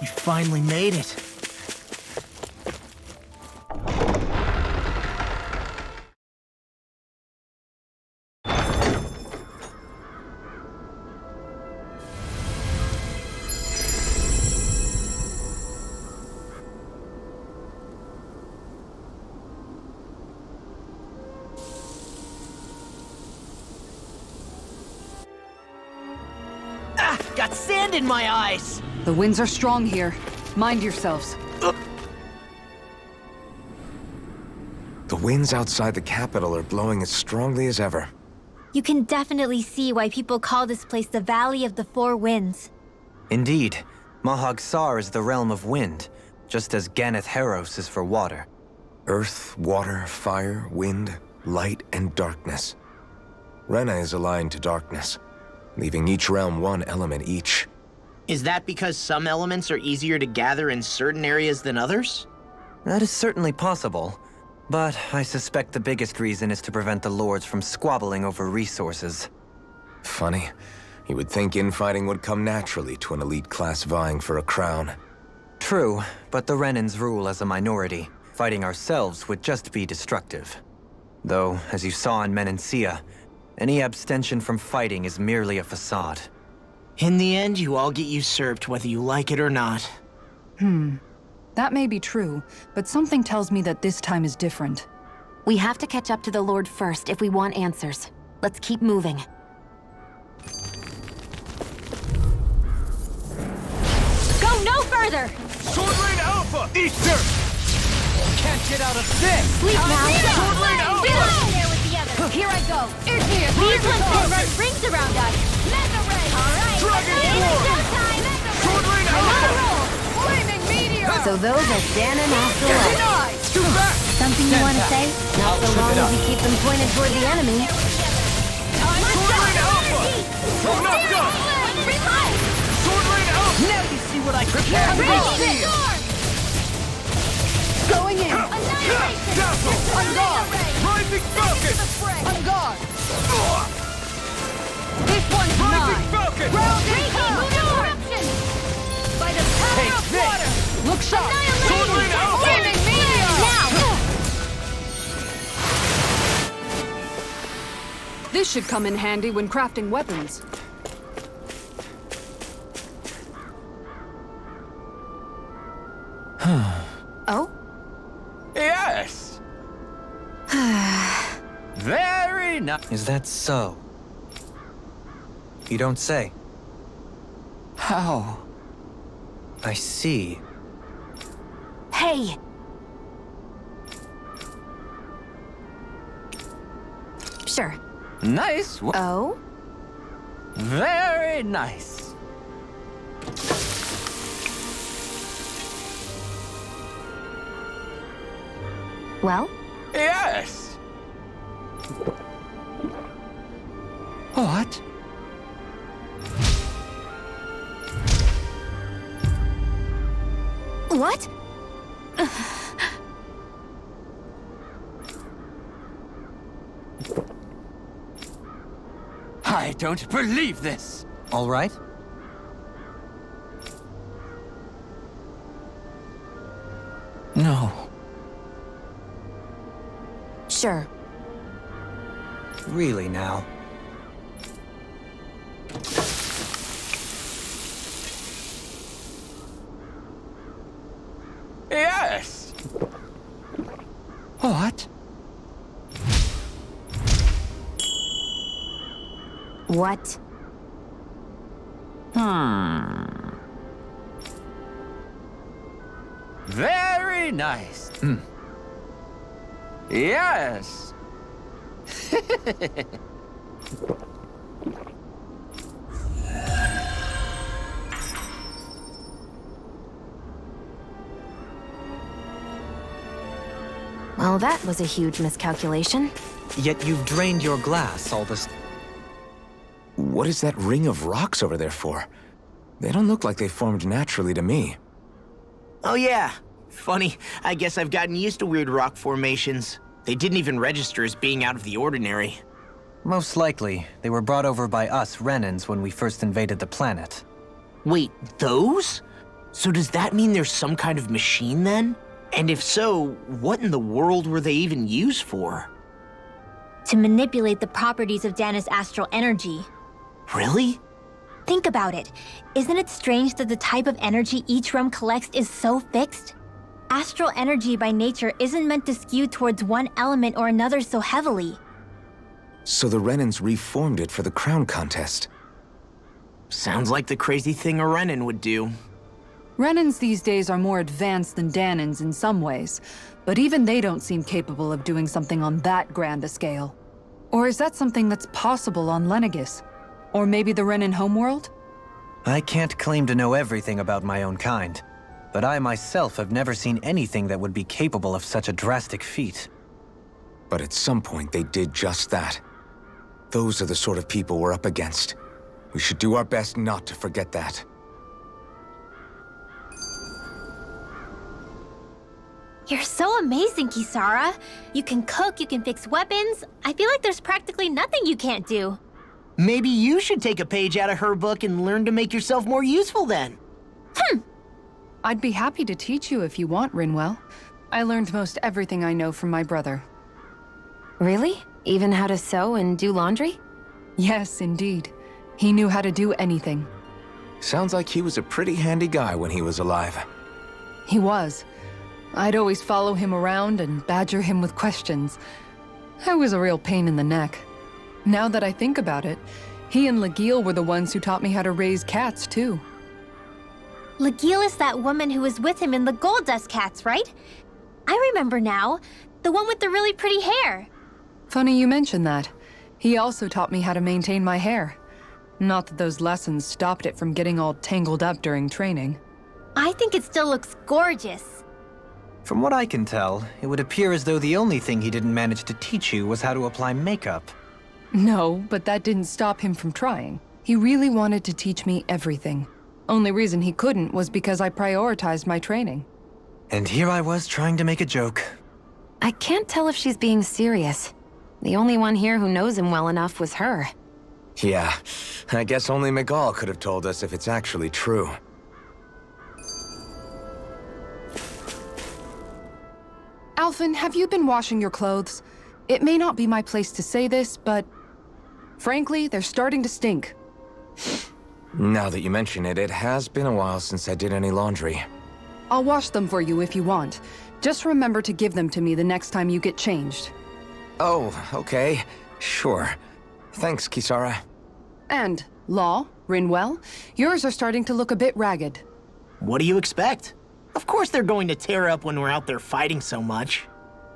We finally made it. Got sand in my eyes! The winds are strong here. Mind yourselves. The winds outside the capital are blowing as strongly as ever. You can definitely see why people call this place the Valley of the Four Winds. Indeed. Mahag Sar is the realm of wind, just as Ganeth Heros is for water. Earth, water, fire, wind, light, and darkness. Rena is aligned to darkness, leaving each realm one element each. Is that because some elements are easier to gather in certain areas than others? That is certainly possible, but I suspect the biggest reason is to prevent the lords from squabbling over resources. Funny. You would think infighting would come naturally to an elite class vying for a crown. True, but the Renans rule as a minority. Fighting ourselves would just be destructive. Though, as you saw in Menancia, any abstention from fighting is merely a facade. In the end, you all get usurped whether you like it or not. That may be true, but something tells me that this time is different. We have to catch up to the Lord first if we want answers. Let's keep moving. Go no further! Sword Lane Alpha! Easter! Can't get out of this! Sleep now! Sword Lane Alpha! There with the others! Here I go! These ones can run rings around us! Alright! Dragon Form! Sword Lane Alpha! Flaming meteor! So those are standing off the ledge. Denied! Too back! Something you want to say? Not so long as you keep them pointed toward the enemy. Sword Lane Alpha! Oh, not done! Sword Lane Alpha! Now you see what I prepared! Going in! Dazzle! On guard! Rising Falcon! On guard! This one's Rising mine! Falcon! By the power of water! Look sharp! Sword Lane Alpha! Flaming meteor! This should come in handy when crafting weapons. Oh? Yes! Very nice. Is that so? You don't say. How? I see. Hey! Sure. Nice. Oh? Very nice. Well? Yes! What? What? I don't believe this! All right? No. Sure. Really now? Yes! What? What? Very nice. Yes! Well, that was a huge miscalculation. Yet you've drained your glass all this... what is that ring of rocks over there for? They don't look like they formed naturally to me. Oh yeah. Funny, I guess I've gotten used to weird rock formations. They didn't even register as being out of the ordinary. Most likely, they were brought over by us Renans when we first invaded the planet. Wait, those? So does that mean there's some kind of machine then? And if so, what in the world were they even used for? To manipulate the properties of Dana's astral energy. Really? Think about it. Isn't it strange that the type of energy each realm collects is so fixed? Astral energy by nature isn't meant to skew towards one element or another so heavily. So the Renans reformed it for the crown contest. Sounds like the crazy thing a Renan would do. Renans these days are more advanced than Danans in some ways, but even they don't seem capable of doing something on that grand a scale. Or is that something that's possible on Lenegis? Or maybe the Renan homeworld? I can't claim to know everything about my own kind, but I myself have never seen anything that would be capable of such a drastic feat. But at some point they did just that. Those are the sort of people we're up against. We should do our best not to forget that. You're so amazing, Kisara. You can cook, you can fix weapons. I feel like there's practically nothing you can't do. Maybe you should take a page out of her book and learn to make yourself more useful then. I'd be happy to teach you if you want, Rinwell. I learned most everything I know from my brother. Really? Even how to sew and do laundry? Yes, indeed. He knew how to do anything. Sounds like he was a pretty handy guy when he was alive. He was. I'd always follow him around and badger him with questions. I was a real pain in the neck. Now that I think about it, he and Legil were the ones who taught me how to raise cats, too. Legil is that woman who was with him in the Gold Dust Cats, right? I remember now. The one with the really pretty hair. Funny you mention that. He also taught me how to maintain my hair. Not that those lessons stopped it from getting all tangled up during training. I think it still looks gorgeous. From what I can tell, it would appear as though the only thing he didn't manage to teach you was how to apply makeup. No, but that didn't stop him from trying. He really wanted to teach me everything. Only reason he couldn't was because I prioritized my training. And here I was trying to make a joke. I can't tell if she's being serious. The only one here who knows him well enough was her. Yeah, I guess only Miguel could have told us if it's actually true. Alphen, have you been washing your clothes? It may not be my place to say this, but frankly, they're starting to stink. Now that you mention it, it has been a while since I did any laundry. I'll wash them for you if you want. Just remember to give them to me the next time you get changed. Oh, okay. Sure. Thanks, Kisara. And, Law, Rinwell, yours are starting to look a bit ragged. What do you expect? Of course they're going to tear up when we're out there fighting so much.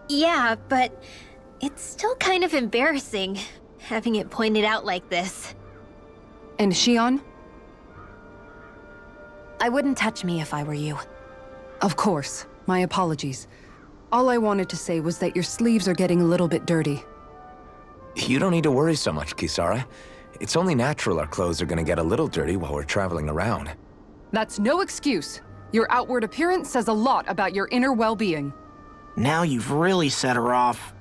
Yeah, but it's still kind of embarrassing, having it pointed out like this. And Shion? I wouldn't touch me if I were you. Of course. My apologies. All I wanted to say was that your sleeves are getting a little bit dirty. You don't need to worry so much, Kisara. It's only natural our clothes are gonna get a little dirty while we're traveling around. That's no excuse. Your outward appearance says a lot about your inner well-being. Now you've really set her off.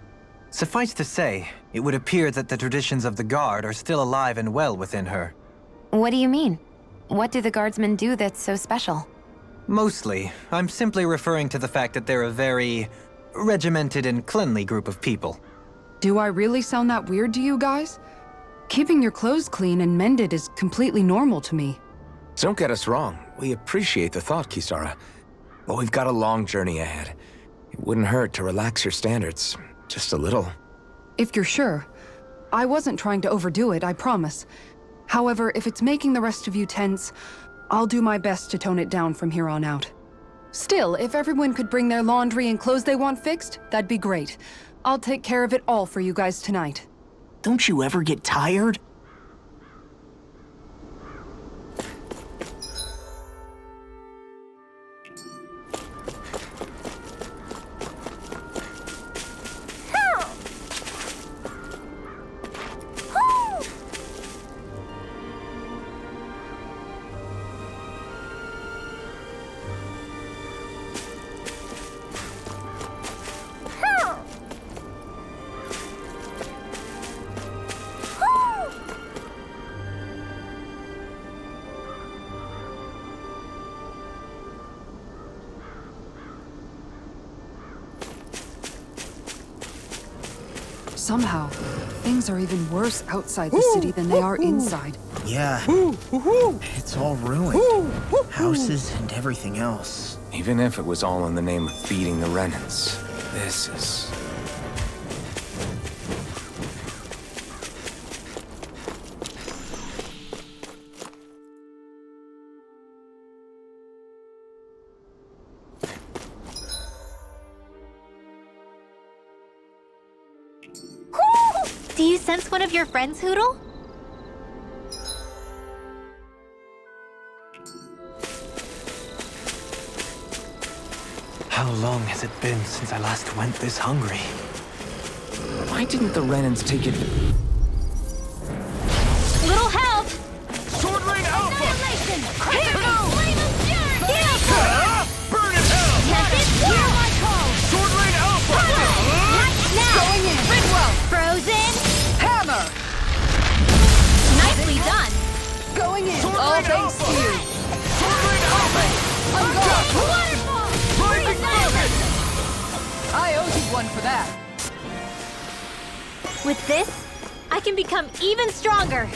Suffice to say, it would appear that the traditions of the Guard are still alive and well within her. What do you mean? What do the guardsmen do that's so special? Mostly, I'm simply referring to the fact that they're a very regimented and cleanly group of people. Do I really sound that weird to you guys? Keeping your clothes clean and mended is completely normal to me. Don't get us wrong. We appreciate the thought, Kisara. But we've got a long journey ahead. It wouldn't hurt to relax your standards. Just a little. If you're sure. I wasn't trying to overdo it, I promise. However, if it's making the rest of you tense, I'll do my best to tone it down from here on out. Still, if everyone could bring their laundry and clothes they want fixed, that'd be great. I'll take care of it all for you guys tonight. Don't you ever get tired? Somehow, things are even worse outside the city than they are inside. Yeah. It's all ruined. Houses and everything else. Even if it was all in the name of beating the Renans, this is... Do you sense one of your friends, Hootle? How long has it been since I last went this hungry? Why didn't the Renans take it... Little help! Sword Rain Alpha! Annihilation! Here goes! Flame of Fury! Burn in hell! Tempest! Hear my call! Sword Rain Alpha! Now! Going in! Ridwell! Frozen! Hammer! Nicely done! Going in! Sword All Rain thanks Alpha! to you! Sword Rain Alpha! I'm gone! Waterfall! Rising Rocket! I owe you one for that. With this, I can become even stronger.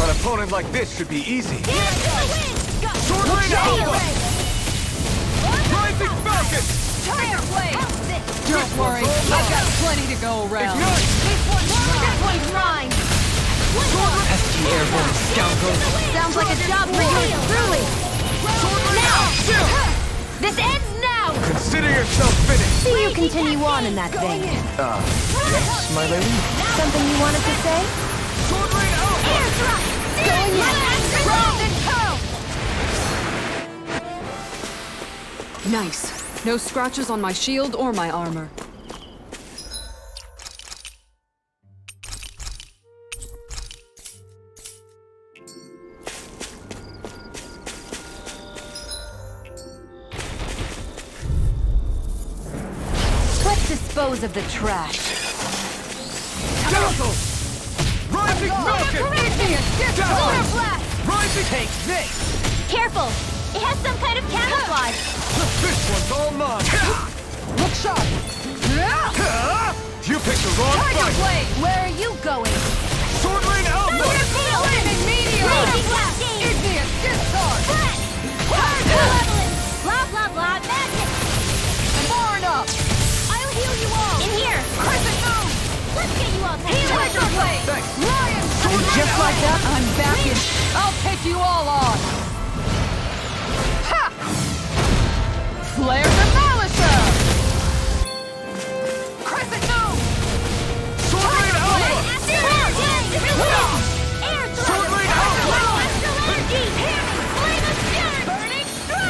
An opponent like this should be easy. Sword Rain Alpha! Rising Falcon! Tire blade! Don't worry, I've got plenty to go around. Ignite! This one's mine! Pesky airborne scoundrels! Sounds like a job for you, truly! Now! This ends now! Consider yourself finished! See you continue on in that vein. Yes, my lady? Something you wanted to say? Sword Rain Alpha! Air thrust! Going in! Round and toe! Nice. No scratches on my shield or my armor. Let's dispose of the trash. Tentacle! Rising Falcon! Dazzle! Blast! Rising! Take this! Careful! It has some kind of camouflage! This one's all mine! Look sharp! You picked the wrong fight! Blade! Where are you going? Sword Rain Alpha! Flaming meteor! Raging Blasting! Igneous discharge! Flash! Malevolence! Blah blah blah magic! Born up! I'll heal you all! In here! Crescent moon! Let's get you all Electro blade! Thanks! Lion! Sword Rain Just like that, Alpha! I'm back in. I'll take you all on! Ha! Flare the Malicer! Crescent moon! Sword Rain Alpha! Sword Rain Alpha!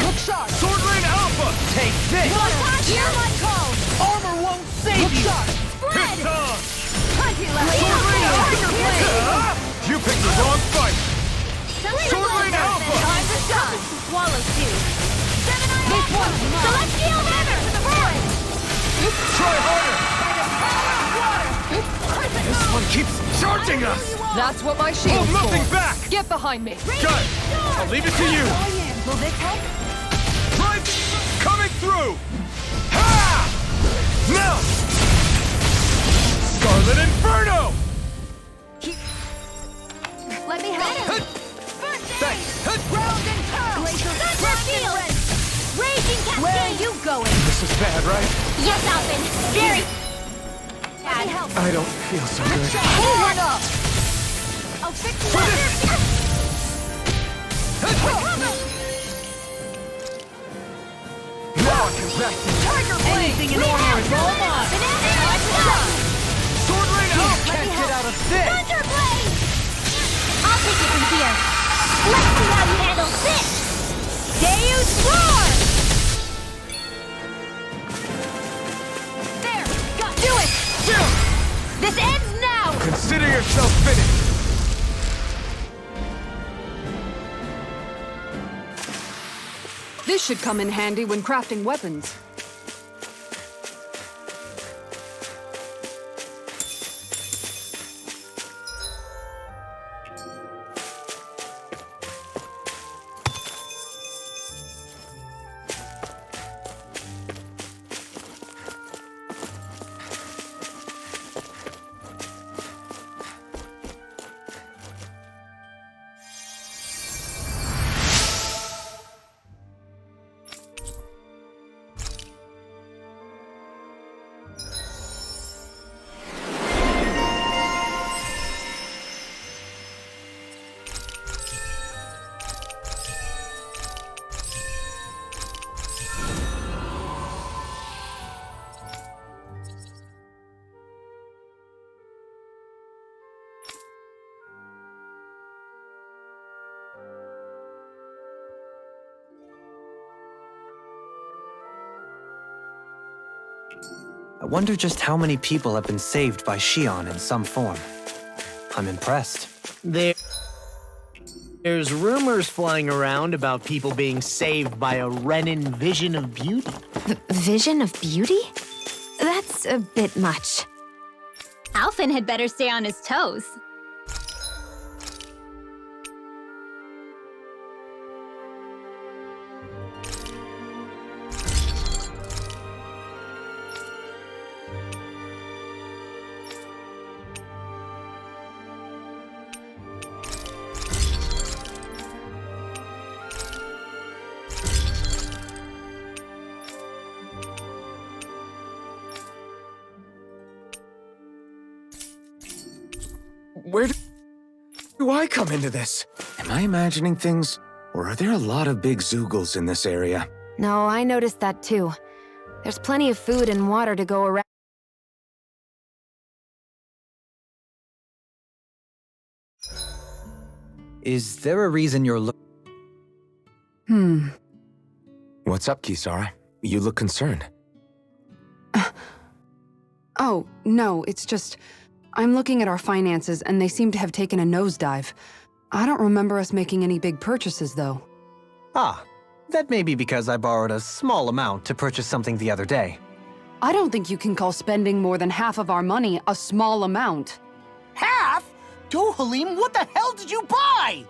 Look sharp! Sword Rain Alpha! Take this! Armor won't save Look you! sharp! Spread! It's on! Tiger blade! You picked the wrong fight! Sword Rain Alpha! Time to shine! Swallow two! This one's mine! Celestial Hammer! Forward! Try harder! This one keeps charging us! That's what my Hold shield's nothing for! back! Get behind me! Got it! I'll leave it to you! Will this help? Right! Coming through! Ha! Now! Scarlet Inferno! Let me help! Thanks! Round and curl! Thunder Field! Raging Cascade! Where are you going? This is bad, right? Yes, Alvin! Very bad. I don't feel so good. Hold up! I'll fix you! Now I can back you! Tiger blade! Anything in order is all mine! Sword Rain Alpha! Can't get out of this! Thunder Blade! I'll take it from here. Let's see how you handle this! Deus Roar! There! Do it! This ends now! Consider yourself finished! This should come in handy when crafting weapons. I wonder just how many people have been saved by Shion in some form. I'm impressed. There's rumors flying around about people being saved by a Renin vision of beauty. Vision of beauty? That's a bit much. Alphen had better stay on his toes. Where do I come into this? Am I imagining things? Or are there a lot of big Zoogles in this area? No, I noticed that too. There's plenty of food and water to go around. Is there a reason you're What's up, Kisara? You look concerned. Oh, no, it's just... I'm looking at our finances and they seem to have taken a nosedive. I don't remember us making any big purchases, though. Ah, that may be because I borrowed a small amount to purchase something the other day. I don't think you can call spending more than half of our money a small amount. Half? Dohalim, what the hell did you buy?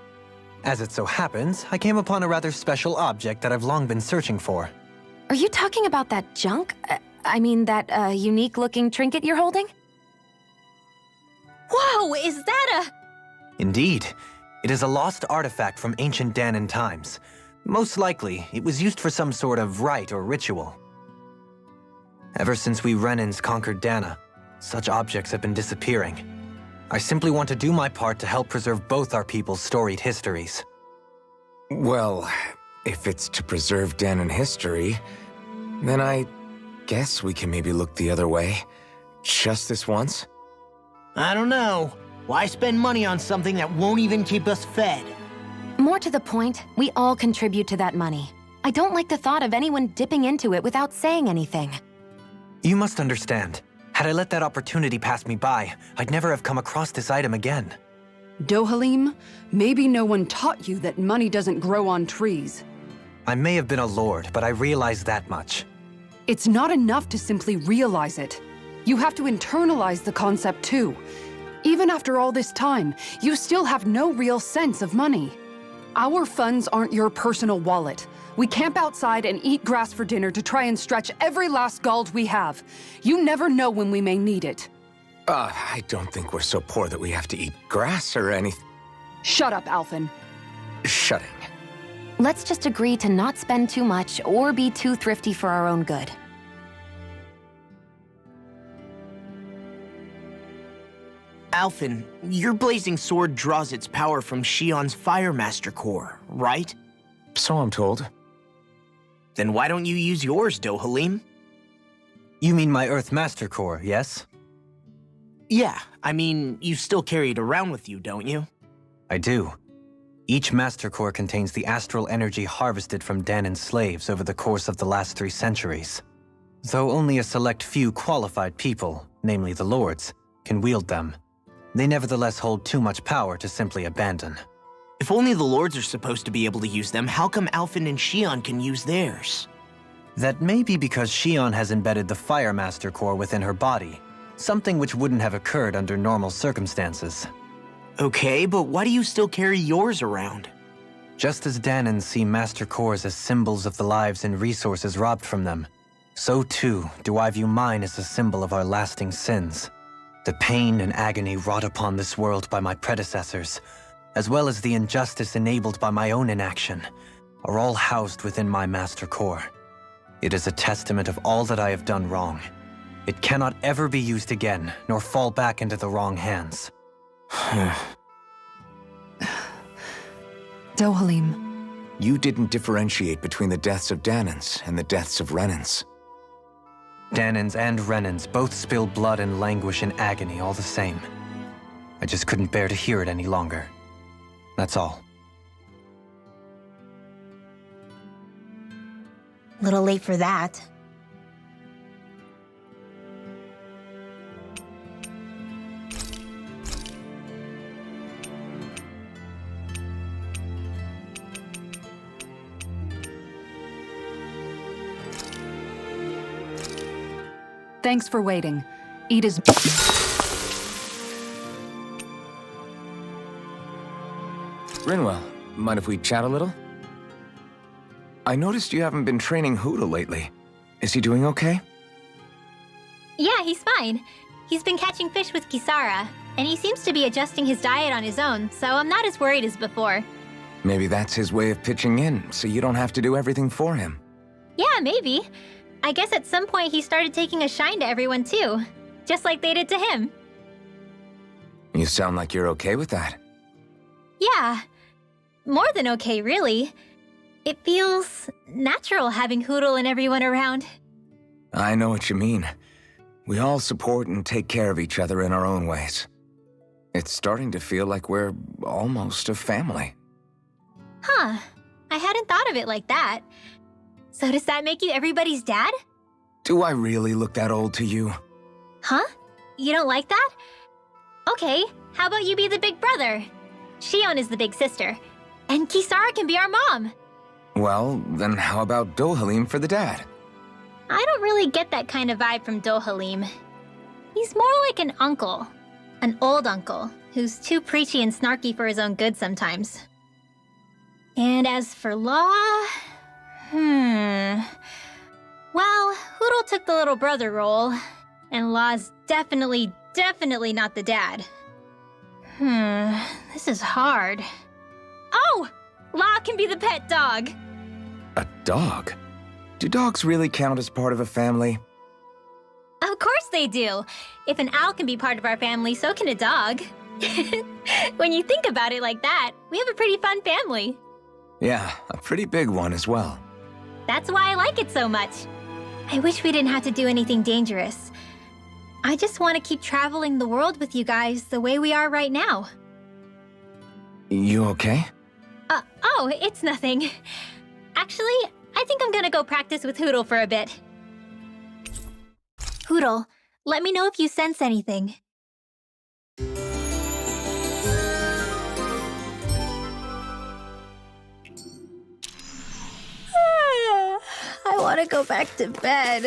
As it so happens, I came upon a rather special object that I've long been searching for. Are you talking about that junk? I mean, that unique-looking trinket you're holding? Whoa, is that a... Indeed. It is a lost artifact from ancient Danan times. Most likely, it was used for some sort of rite or ritual. Ever since we Renins conquered Dana, such objects have been disappearing. I simply want to do my part to help preserve both our people's storied histories. Well, if it's to preserve Danan history, then I guess we can maybe look the other way. Just this once? I don't know. Why spend money on something that won't even keep us fed? More to the point, we all contribute to that money. I don't like the thought of anyone dipping into it without saying anything. You must understand. Had I let that opportunity pass me by, I'd never have come across this item again. Dohalim, maybe no one taught you that money doesn't grow on trees. I may have been a lord, but I realize that much. It's not enough to simply realize it. You have to internalize the concept too. Even after all this time, you still have no real sense of money. Our funds aren't your personal wallet. We camp outside and eat grass for dinner to try and stretch every last gold we have. You never know when we may need it. I don't think we're so poor that we have to eat grass or anything. Shut up, Alphen. Shutting. Let's just agree to not spend too much or be too thrifty for our own good. Alphen, your blazing sword draws its power from Shion's Fire Master core, right? So I'm told. Then why don't you use yours, Dohalim? You mean my Earth Master Core, yes? Yeah, I mean, you still carry it around with you, don't you? I do. Each Master Core contains the astral energy harvested from Danan slaves over the course of the last 3 centuries. Though only a select few qualified people, namely the Lords, can wield them, they nevertheless hold too much power to simply abandon. If only the Lords are supposed to be able to use them, how come Alphen and Shion can use theirs? That may be because Shion has embedded the Fire Master Core within her body, something which wouldn't have occurred under normal circumstances. Okay, but why do you still carry yours around? Just as Danans see Master Cores as symbols of the lives and resources robbed from them, so too do I view mine as a symbol of our lasting sins. The pain and agony wrought upon this world by my predecessors, as well as the injustice enabled by my own inaction, are all housed within my Master Core. It is a testament of all that I have done wrong. It cannot ever be used again, nor fall back into the wrong hands. Dohalim. You didn't differentiate between the deaths of Danans and the deaths of Renins. Danans and Renins both spill blood and languish in agony all the same. I just couldn't bear to hear it any longer. That's all. Little late for that. Thanks for waiting. Ida's... Rinwell, mind if we chat a little? I noticed you haven't been training Hoodle lately. Is he doing okay? Yeah, he's fine. He's been catching fish with Kisara, and he seems to be adjusting his diet on his own, so I'm not as worried as before. Maybe that's his way of pitching in, so you don't have to do everything for him. Yeah, maybe. I guess at some point he started taking a shine to everyone too, just like they did to him. You sound like you're okay with that. Yeah. More than okay, really. It feels natural having Hoodle and everyone around. I know what you mean. We all support and take care of each other in our own ways. It's starting to feel like we're almost a family. Huh. I hadn't thought of it like that. So does that make you everybody's dad? Do I really look that old to you? Huh? You don't like that? Okay, how about you be the big brother? Shion is the big sister. And Kisara can be our mom. Well, then how about Dohalim for the dad? I don't really get that kind of vibe from Dohalim. He's more like an uncle. An old uncle, who's too preachy and snarky for his own good sometimes. And as for Law... Well, Hoodle took the little brother role, and Law's definitely not the dad. This is hard. Oh! Law can be the pet dog! A dog? Do dogs really count as part of a family? Of course they do! If an owl can be part of our family, so can a dog. When you think about it like that, we have a pretty fun family. Yeah, a pretty big one as well. That's why I like it so much. I wish we didn't have to do anything dangerous. I just want to keep traveling the world with you guys the way we are right now. You okay? Oh, it's nothing. Actually, I think I'm gonna go practice with Hoodle for a bit. Hoodle, let me know if you sense anything. I want to go back to bed.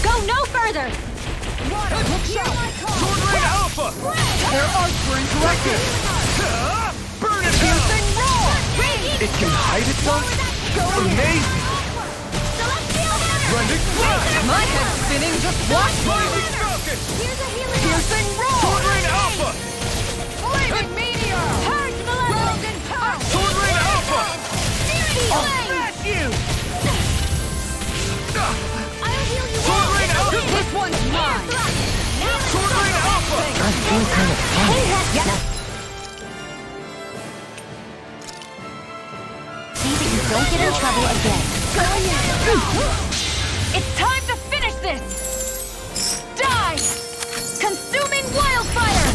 Go no further! Sword Rain Alpha! Their arts were incorrected! Burn it down! It can hide itself? Amazing! Blending Flash! My head's spinning, just watch me! Blinding Falcon! Piercing roar! Sword Rain Alpha! Flaming meteor! Purge Malevolence! Golden power! Sword Rain Alpha! I'll Flame! smash you! I'll heal you Sword all! Rain Alpha! This one's mine! Sword Rain Alpha! I feel kind of funny. See that you don't get in trouble again. It's time to finish this! Die! Consuming wildfire!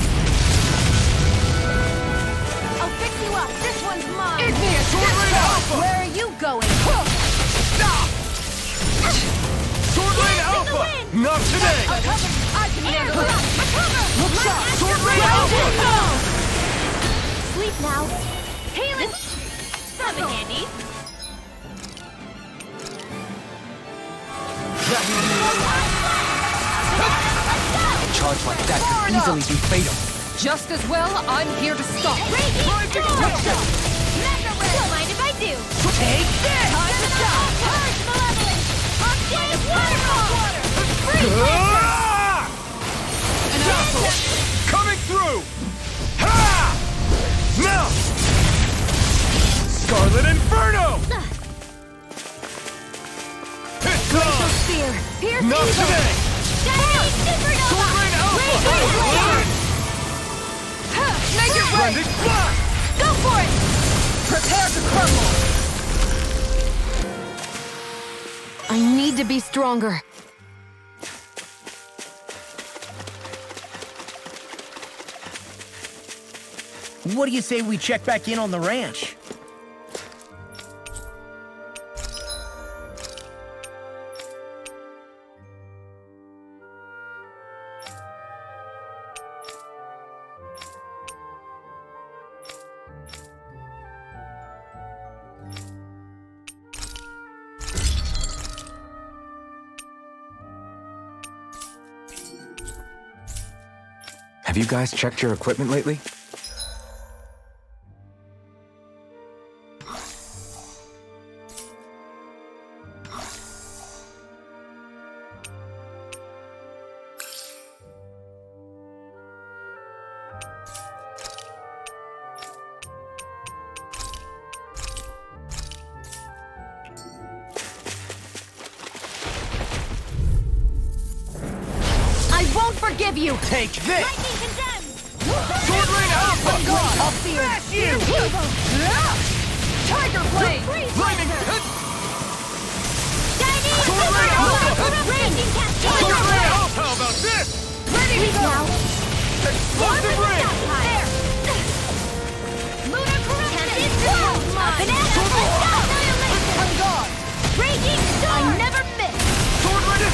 I'll pick you up. This one's mine. Igneous! Sword Rain Alpha! Where are you going? Sword Rain Alpha! Not today! I can handle it. Look out! Sword Rain Alpha! Sleep now. Healing. Come in handy. A charge like that could easily be fatal. Just as well, I'm here to stop. Blinding Falcon! Don't mind if I do. Take this! Time to die! Purge Malevolence! Updated waterfall! Coming through! Ha! Now! Scarlet Inferno! It's on! Spear! Pierce Not evil! today! Detonate Supernova! Sword Rain Alpha! Make it right! Blending Flash! Go for it! Prepare to crumble! I need to be stronger. What do you say we check back in on the ranch? Have you guys checked your equipment lately? Forgive you! Take this! Lightning condemned! Sword Rain Alpha! I'll smash you! Tiger Blade! Lightning! Sword Rain Alpha! Raging Cascade! Sword Rain Alpha! How about this? Ready to go! Explosive Ring! There! Lunar Corruption! Banana! Annihilation! Raging Storm! I never miss! Sword Rain!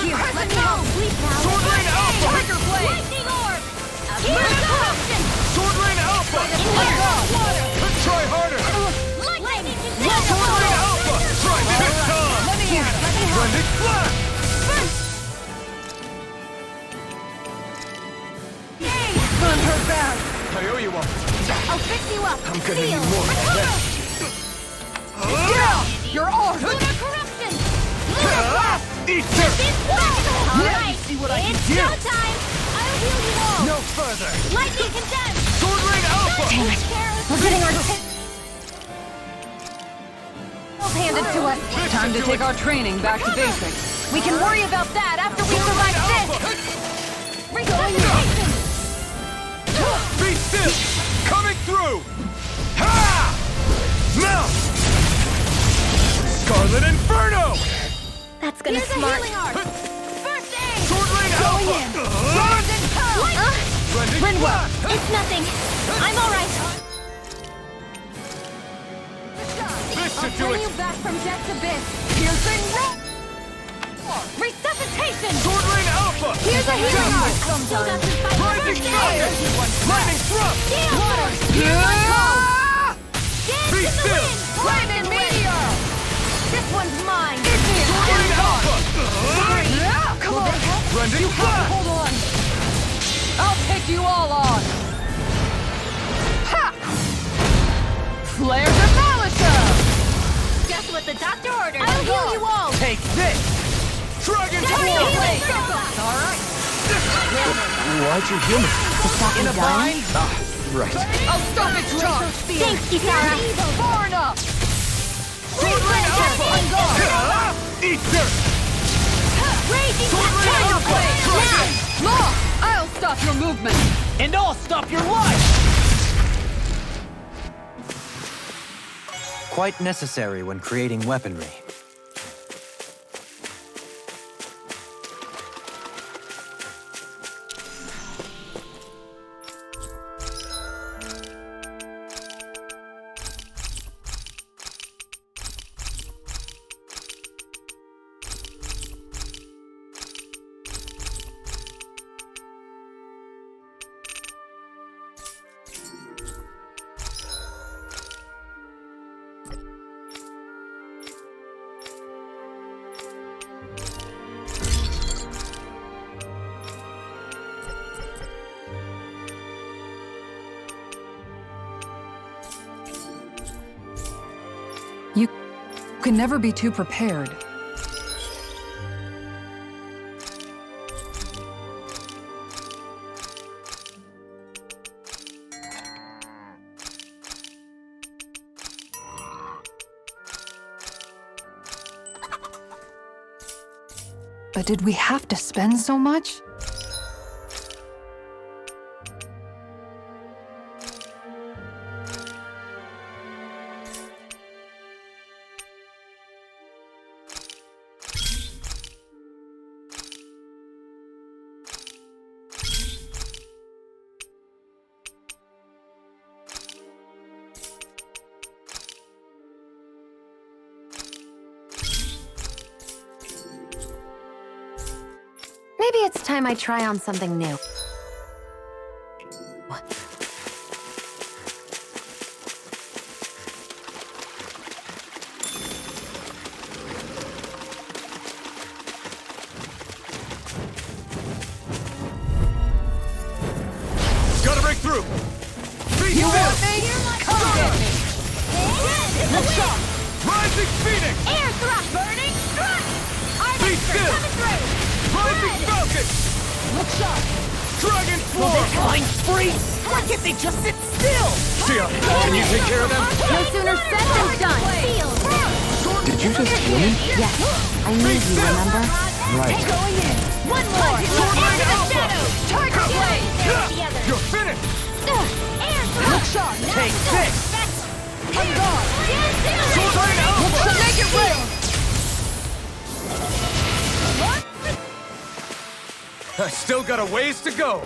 Here, let me go! Sleep now! Sword Rain Alpha! Tiger Blade! Lightning Orb! Here's the corruption! Sword Rain Alpha! In here! Water! Try harder! Lightning Sword Rain Alpha! Try this time! Let me have it! Blended Flash! Burn her back! I owe you one. I'll fix you up! I'm gonna need Seal. more than that. You're off! Lunar Corruption! Lunar Blast! Eat this! Alright, see what I can it's do. showtime! I'll heal you all! No further! Lightning condemned! Sword Rain Alpha! Damn it! We're getting our Handed to us. Time to take our training back to basics. We can worry about that after we survive this! Resuscitation! Be still! Coming through! Ha! Now! Scarlet Inferno! That's gonna smart. Healing art. First aid! Sword Rain Alpha! Swords and power! Blending Rinwell, Flash! it's nothing. I'm alright. This should do Bring it! you back from death's abyss! Piercing roll! Resuscitation! Sword Rain Alpha! Here's a healing art! Still got this fight. Rising First Sun! aid! Lightning Thrust! Steel! Dance Be in the still! wind! Lightning meteor! This one's mine! Sword Rain Alpha! Come on! Blending Flash! Hold on! I'll take you all on! Ha! Flare Demolisher! Just what the doctor ordered. I'll heal you all! Take this! Dragon Healing Force! circle! Alright! Why'd you heal me? In a bind? Right. I'll stop its charge! Thanks, Kisara. Far enough! Sword Rain Alpha! Eat dirt! Raging Sword Rain Alpha! Now! Law! I'll stop your movement! And I'll stop your life! Quite necessary when creating weaponry. You can never be too prepared. But did we have to spend so much? Maybe it's time I try on something new. Gotta break through! Beat you want me? Come get me! Look shot! Rising Phoenix! Air thrust! Burning thrust! Be still! Coming through! Rising Falcon! Look shot! Dragon Will Floor! they find freeze? Why can't they just sit still? Sia, can you take care of them? No sooner said than done! Field! Did you just heal me? Yes, I need you, remember? Right. Going in! One more! Sword Rain Into the Alpha! shadows! Target blade! There's the other! You're finished! Air thrust! Look shot! Take this! I'm gone! Sword Rain Alpha! Make it real! I still got a ways to go.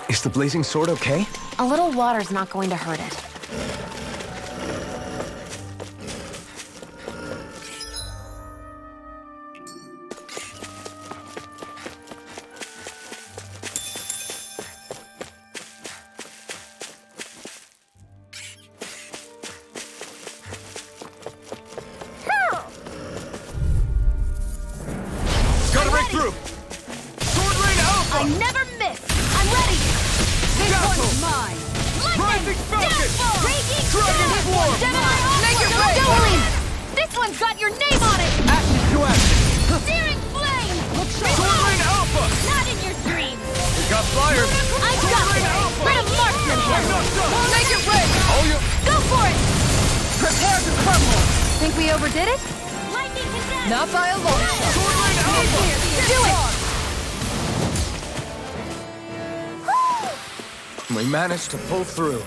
Is the blazing sword okay? A little water's not going to hurt it. Gotta break through. Sword Rain Alpha! I never miss! I'm ready! This Dazzle! one's mine! Rising Falcon! Raging Dragon Storm! Swarm! Gemini Make it Onward! rain! Doubling! This one's got your name on it! Action to action! Searing flame! Sword Rain Alpha! Not in your dreams! We got flyers! I Sword got Rain it! Alpha! Let him marksmanship! I'm not done! Make it rain! All you... Go for it! Prepare to crumble! Think we overdid it? Lightning condemned! Not by a long shot. Sword Rain Alpha! Do it! We managed to pull through.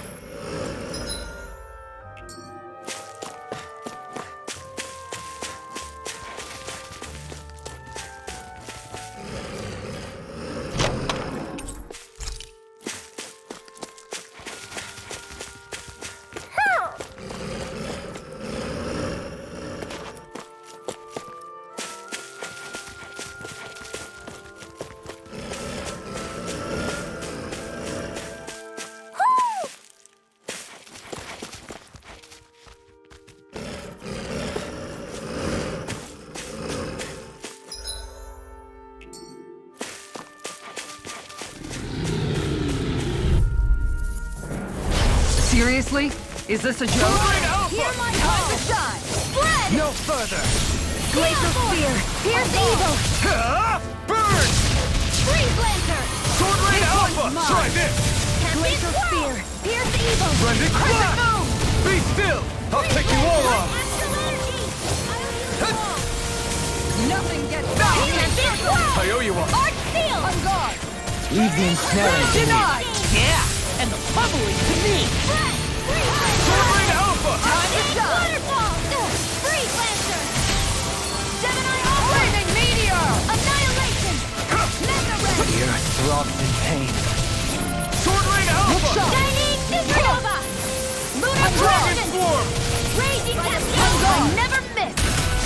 Seriously? Is this a joke? Sword Rain Alpha! Hear my time to shine! Spread! No further! Glacial Spear! Pierce evil! Burn! Freeze Lancer! Sword Rain Alpha! Try this! Glacial Spear! Pierce evil! Rending Crescent Flash! Moon! Be still! I'll take you all off! Astral energy! Nothing gets I owe you one. Arch Seal! I'm gone! Leave the ensnaring to me. Denied! Yeah, and the pummeling to me. Sword Rain Alpha! Waterfall! Freeze Lancer! Gemini Alpha! Flaming meteor! Annihilation! Mega Red! The earth throbs in pain. Sword Rain Alpha! Shining Supernova! Lunar Dragon Dragon! Swarm! Raging Cascade! I never miss!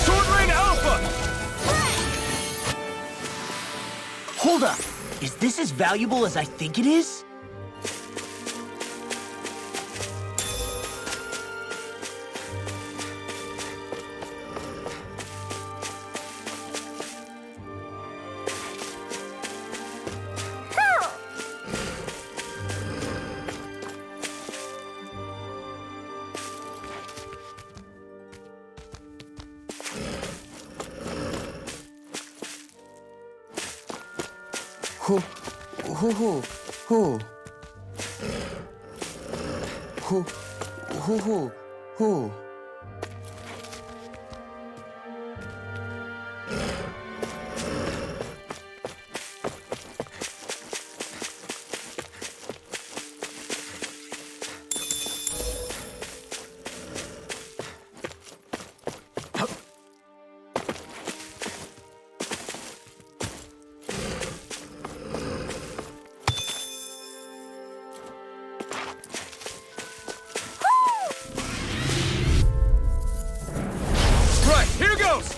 Sword Rain Alpha! Hold up. Is this as valuable as I think it is? Who? goes!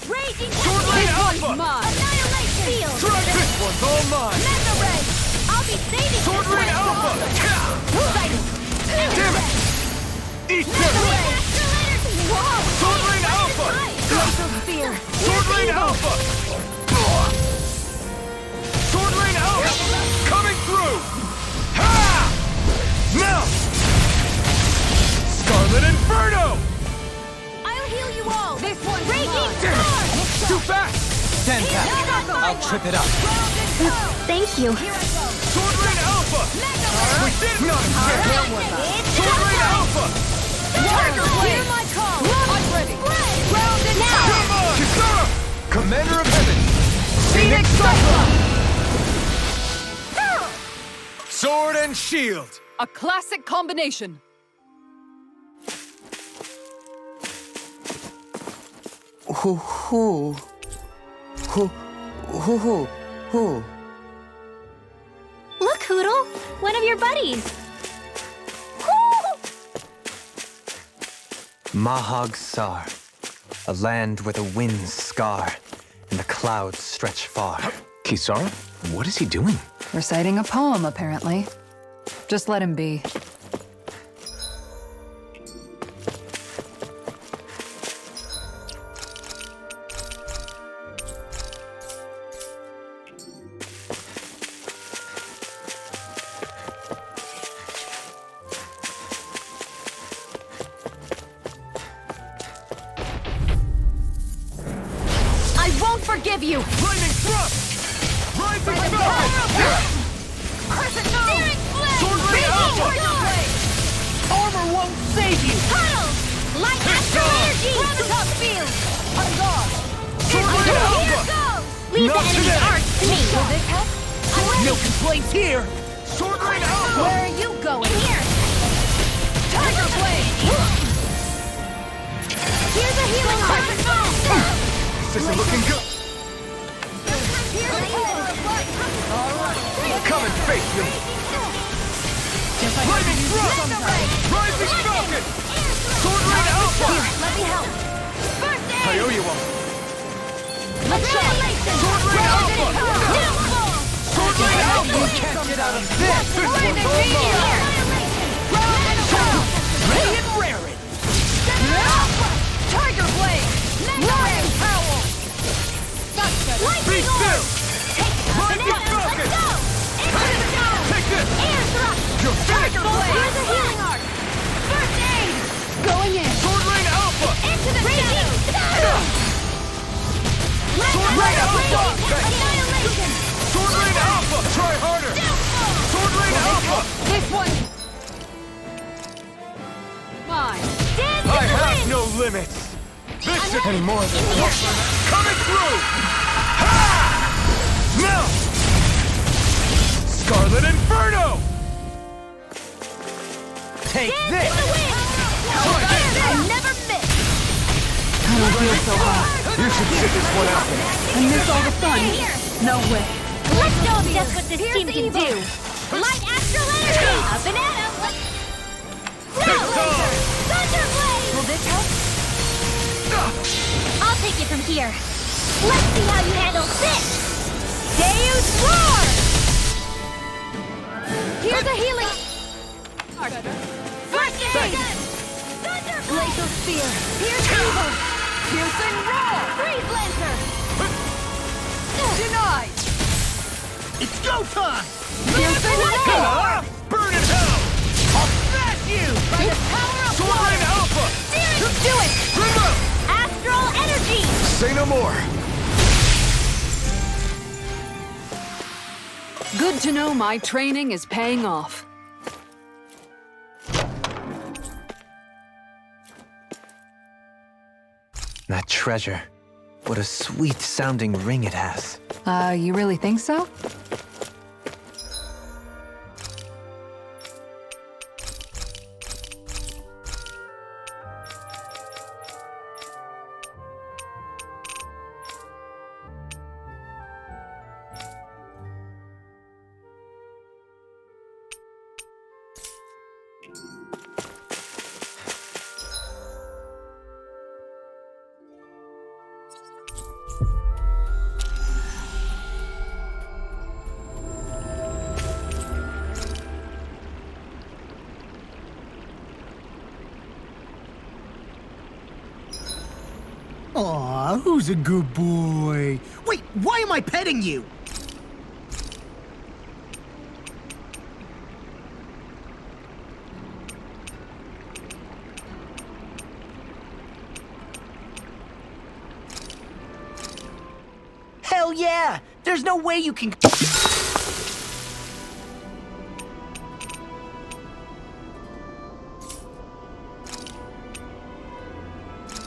Raging Sword Lane Alpha! Annihilation! Field! This one's all mine! Mega Ray! I'll be saving Sword this Lane one! Alpha! Damn it! Eat Mega this! Ray! Whoa! Sword Lane Alpha! Laser Spear! Sword Lane Alpha! Sword Lane Alpha! Coming through! Ha! Now! Scarlet Inferno! I'll heal you all! This one's Damn Raging it! Too fast! Stand back. I'll trip it up. Thank you. Sword Lane Alpha! We did not escape! Sword Lane Alpha! Hear my call! I'm ready! Grounded now! Come on! Kisara! Commander of Heaven! Phoenix Cyclone! Sword and shield! A classic combination. Who? Look, Hoodle! One of your buddies! Mahag Sar, a land where the winds scar and the clouds stretch far. Kisara? What is he doing? Reciting a poem, apparently. Just let him be. I won't forgive you! Lightning thrust! Rising Falcon! Crescent Moon! Sword Lane Alpha! Armor won't save you! Puddles! Light Astral Energy! Gravitas Field! On guard! Sword Lane Here Alpha! goes! Leave Not the enemy's today. arts to me! Will this help? I'm ready! No complaints here! Sword Lane Alpha! Where are you going? In here! Tiger Blade! Here's a healing heart! This isn't looking good! Come and face me! Lightning thrust! Rising Falcon! Sword Lane Alpha! Let me help! First aid! I owe you one! Annihilation! Sword Lane Alpha! Downfall! Sword Lane Alpha! You can't get out of this! This one's all mine! Ready and raring! Tiger Blade! Roaring Howl! Be Lightning still! Orb! Rising Falcon! Let's go! Into the zone! Take this! Air thrust! You're finished! Tiger Blade! Here's a healing arc! First aid! Going in. Sword Lane Alpha! Into the shadows! Sword Lane Alpha! Annihilation! Sword Lane Alpha! Try harder! Sword Lane Alpha! This one. Mine. Dance I in the have wind! no limits! This is Any more of In this? here! coming through! Ha! Now! Scarlet Inferno! Take Dance this! in the wind! I never miss! I don't feel so hot. You should sit this one out. I miss all the fun. In here! No way. Let's show them just what this team can do! Light Astral Energy! Up and at 'em! Now, Laser! Thunder Blade! Will this help? I'll take it from here. Let's see how you handle this! Deus Roar! Here's a healing... First aid! Thunder Blade! Glacial Spear! Here's evil! Piercing Roar! Freeze Lancer! Denied. It's go time! Piercing roar. Burn in hell! I'll smash you! By the power of Sword water! Lane Alpha! Do it! Bring up! Astral Energy! Say no more! Good to know my training is paying off. That treasure. What a sweet-sounding ring it has. You really think so? Aw, who's a good boy? Wait, why am I petting you? Hell yeah! There's no way you can...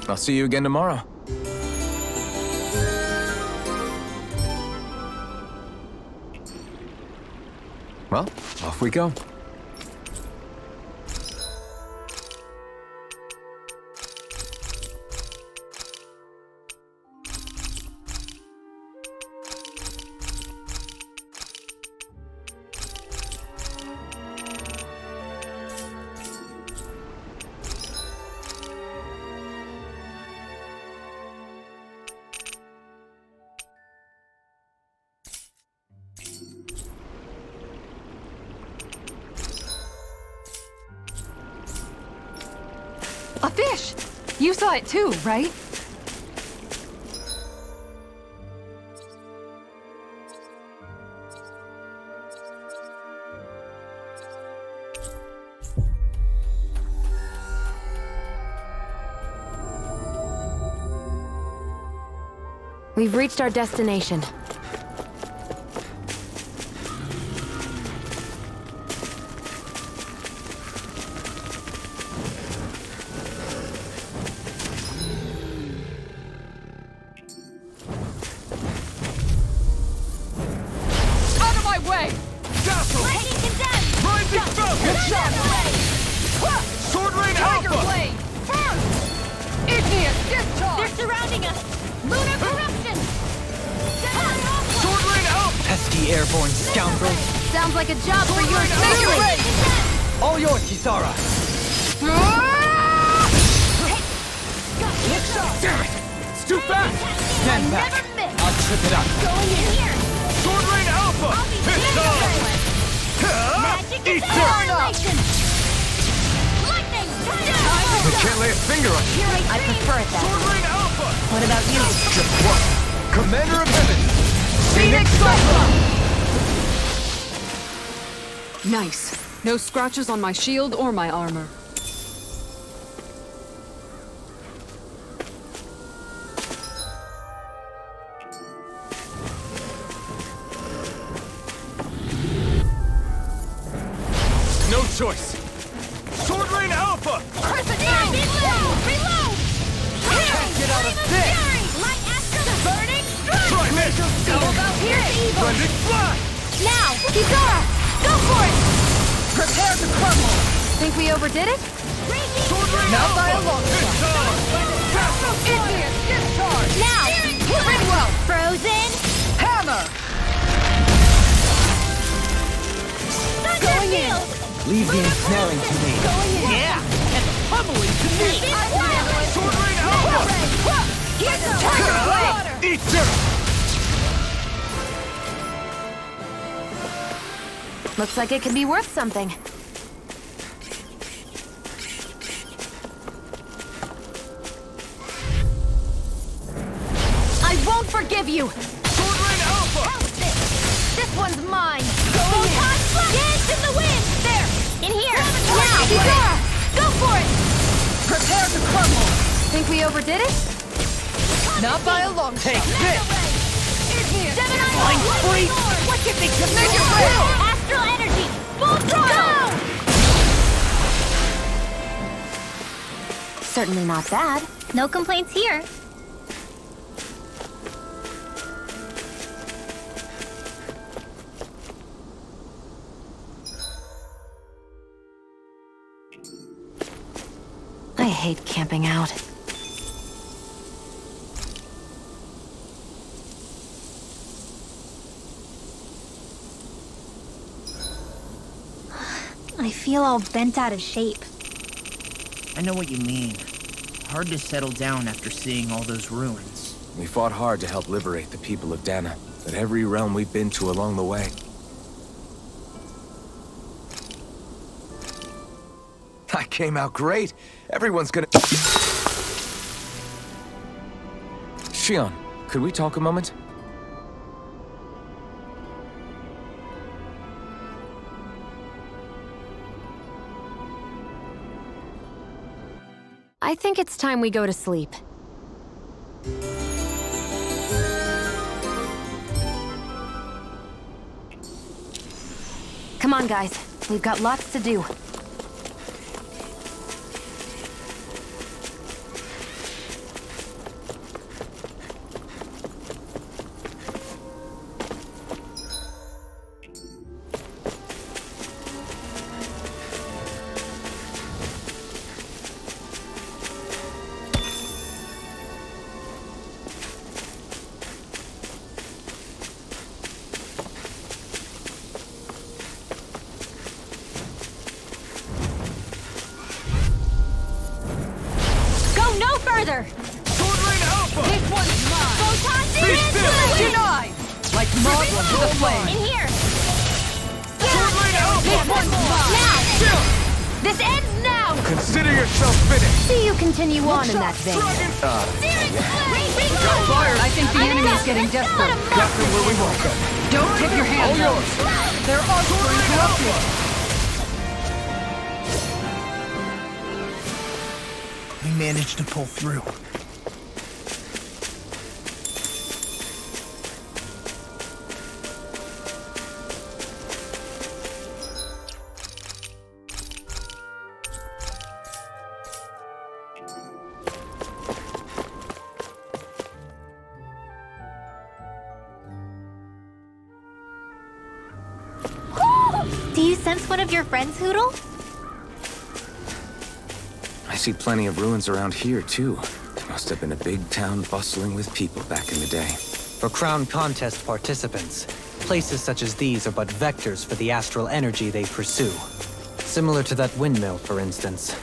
I'll see you again tomorrow. Well, off we go. A fish! You saw it too, right? We've reached our destination. Out of my way! Rising Falcon! Sword Rain Tiger Alpha! Blade! First! Igneous discharge! They're surrounding us! Lunar corruption! Sword Rain Alpha! Pesky airborne scoundrels! Sounds like a job for your family! All yours, Kisara! Damn it! It's too fast! Stand back! I'll trip it up! Going in here! Sword Rain Alpha! It's on! Magic Eat is dirt! annihilation! Lightning! You can't lay a finger on it. I prefer it that way. Sword Rain Alpha! What about you? Just what? Commander of Heaven! Phoenix Cyclone! Nice. No scratches on my shield or my armor. No choice! Sword Rain Alpha! Crescent Moon! Reload! Can't get out of this! Light Astral! Burning Strike! Try this! Go about here, evil! Blended Fly! Now! Kisara! Go for it! Prepare to crumble! Think we overdid it? Sword Rain Not by a Alpha! long It's on! Igneous discharge! Now! Ridwell! Frozen! Hammer! Thunderfield! Leave the ensnaring to me. Yeah, and the pummeling to me! Sword Rain Alpha! Here's the Tiger Blade! Eat dirt! Looks like it could be worth something. I won't forgive you! Sword Rain Alpha! This one's mine! Photon Dance in the wind! There! In here! Now! Kisara! Go for it! Prepare to crumble! Think we overdid it? Not by a long shot! Take this! Igneous I'm free! What you think to make it real? Astral energy! Full throttle! Certainly not bad. No complaints here. I hate camping out. I feel all bent out of shape. I know what you mean. Hard to settle down after seeing all those ruins. We fought hard to help liberate the people of Dana, but every realm we've been to along the way. I came out great. Everyone's gonna... Shion, could we talk a moment? I think it's time we go to sleep. Come on, guys. We've got lots to do. Further! This one's mine! Photon Be still! Denied! Like Magma to the flame! In here! This one's mine! Now! This ends now! Consider yourself finished! See you continue on in that vein. I think the enemy's getting desperate. Got them where we want them. Don't tip your hands All out. yours. Their arcs were interrupted. We managed to pull through. Do you sense one of your friends, Hootle? I see plenty of ruins around here, too. It must have been a big town bustling with people back in the day. For Crown Contest participants, places such as these are but vectors for the astral energy they pursue. Similar to that windmill, for instance.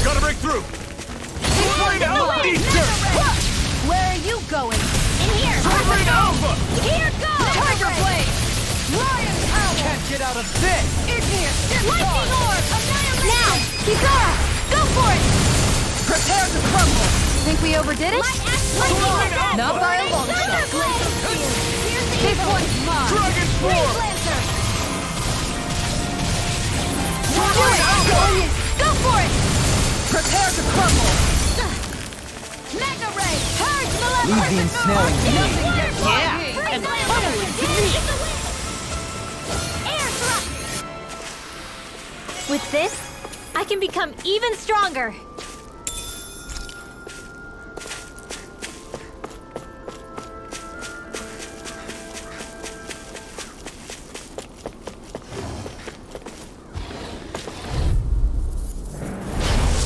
Gotta break through! Where are you going? In here! Turret Alpha! Here goes! Tiger Blade! Lion Power! Can't get out of this! Igneous Lightning Orb! Annihilation! Now! Kizara! Go for it! Prepare to crumble! Think we overdid it? Lightning Not by a long shot. This one's mine! Dragon Form! Go for it! Prepare to crumble! Mega Ray! Purge Leave the ensnaring. Nothing gets by me! And pummel it to me! Air thrust! With this, I can become even stronger.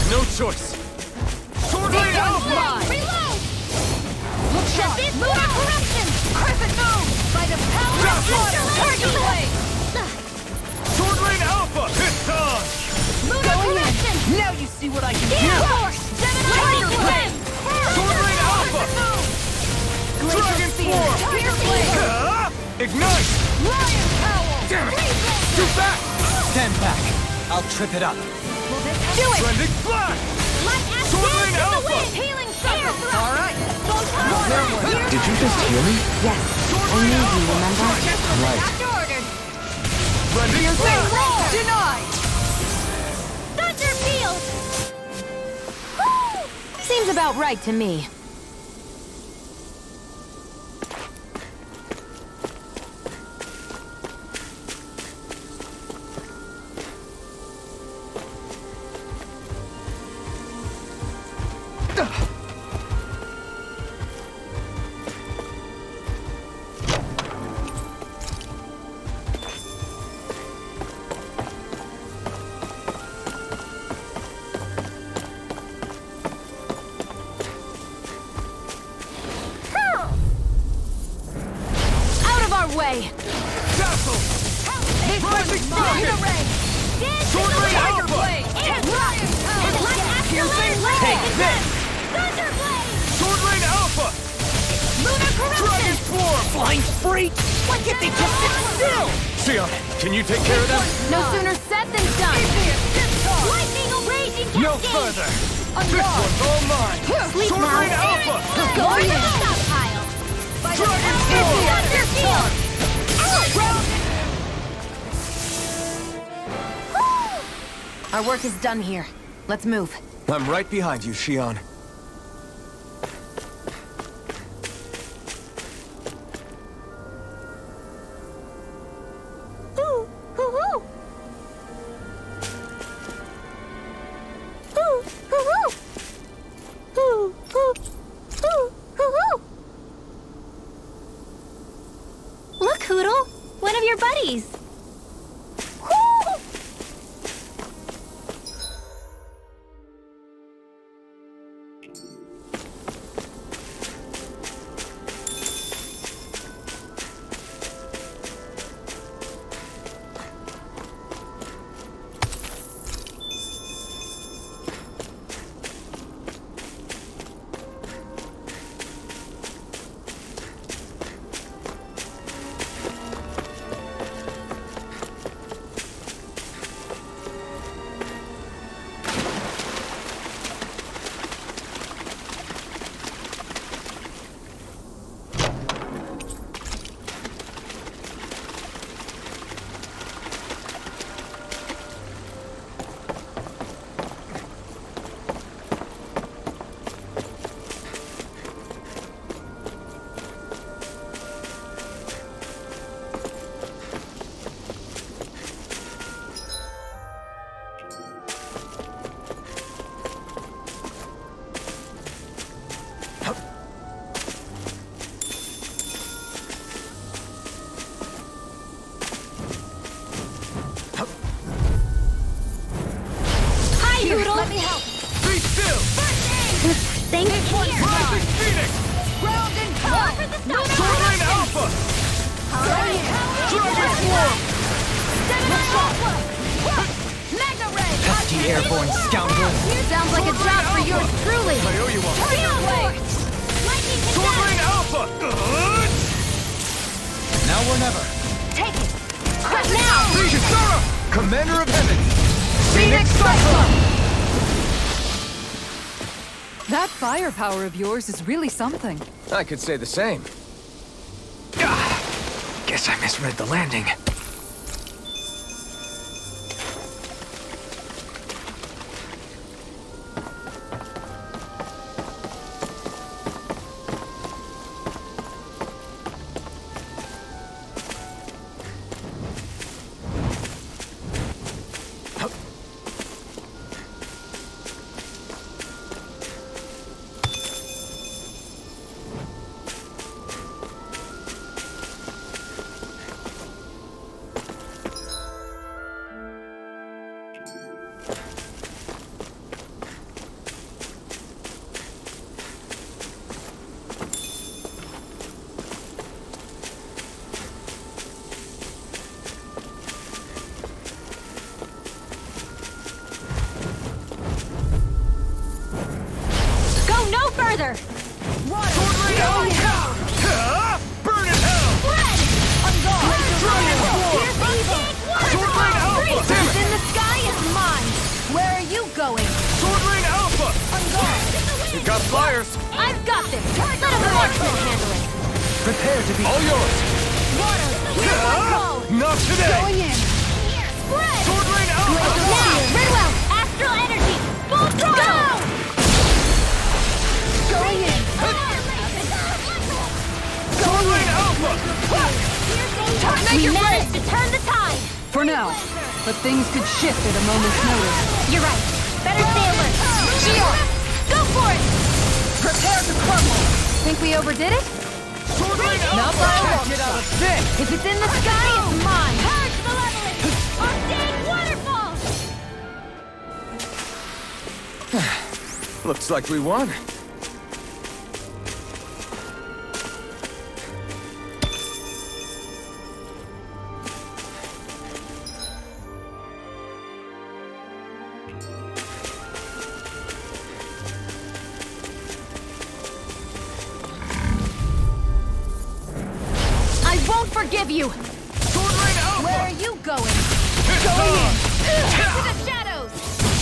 No choice! Sword Blade Alpha! Reload! Look sharp! This more corruption! Crescent Moon! By the power of Water! Tiger Blade! Blade! Sword Blade Alpha! It's on! Moon of corruption! Now you see what I can Gear do! force! Lightning Blade! Sword Blade Alpha! Dragon Form! Tiger Blade! Ignite! Lion Power! Damn it! Too fast! Stand back. I'll trip it up. Do it! Blending Flash! Light ash Sword dance Blade in the Alpha! wind! Healing circle! All right! Did you just hear me? Yes. I knew you, remember? Right. After ordered! Blending Flash! Denied! Thunder field! Seems about right to me. freak! Why can't they just sit still? Sion, can you take care of them? No sooner said than done. Lightning raging cascade! No further! This one's all mine! Sleep Sword now. Rain Alpha! Go to the stockpile! Dragon Form! Our work is done here. Let's move. I'm right behind you, Sion. Look, Hoodle! One of your buddies! Let me help. Be still! Thanks here. Rising Phoenix! Ground and power for the Sword Rain Alpha! Dragon Form! Mega Ray! Pesky airborne scoundrel! Sounds like a job for yours truly. I owe you one. Lightning Sword Rain Alpha! Now or never. Take it. Quick now. Kisara! Commander of Heaven! Phoenix Cyclone. That firepower of yours is really something. I could say the same. Guess I misread the landing. further! Sword Rain Alpha! Burn in hell! Red! Dragon Form! Sword Rain Alpha! Damn What's it! in the sky is mine! Where are you going? Sword Rain Alpha! It got flyers! I've got this! Let a marksman handle it! Prepare to be... All yours! Water! Here's my call! Not today! Spread! Sword Rain Alpha! Now! Very well! Astral energy! Full throttle! Going in! Sword Rain Alpha! We managed to turn the tide! For now. But things could shift at a moment's notice. You're right. Better stay alert. Shield! Go for it! Prepare to crumble! Think we overdid it? Sword Rain Not Alpha! by a long Get out shot. of this! If it's in the sky, it's mine! Purge the leveling! Arcane waterfall! Looks like we won. of you! Sword Rain Alpha! Where are you going? Into the shadows!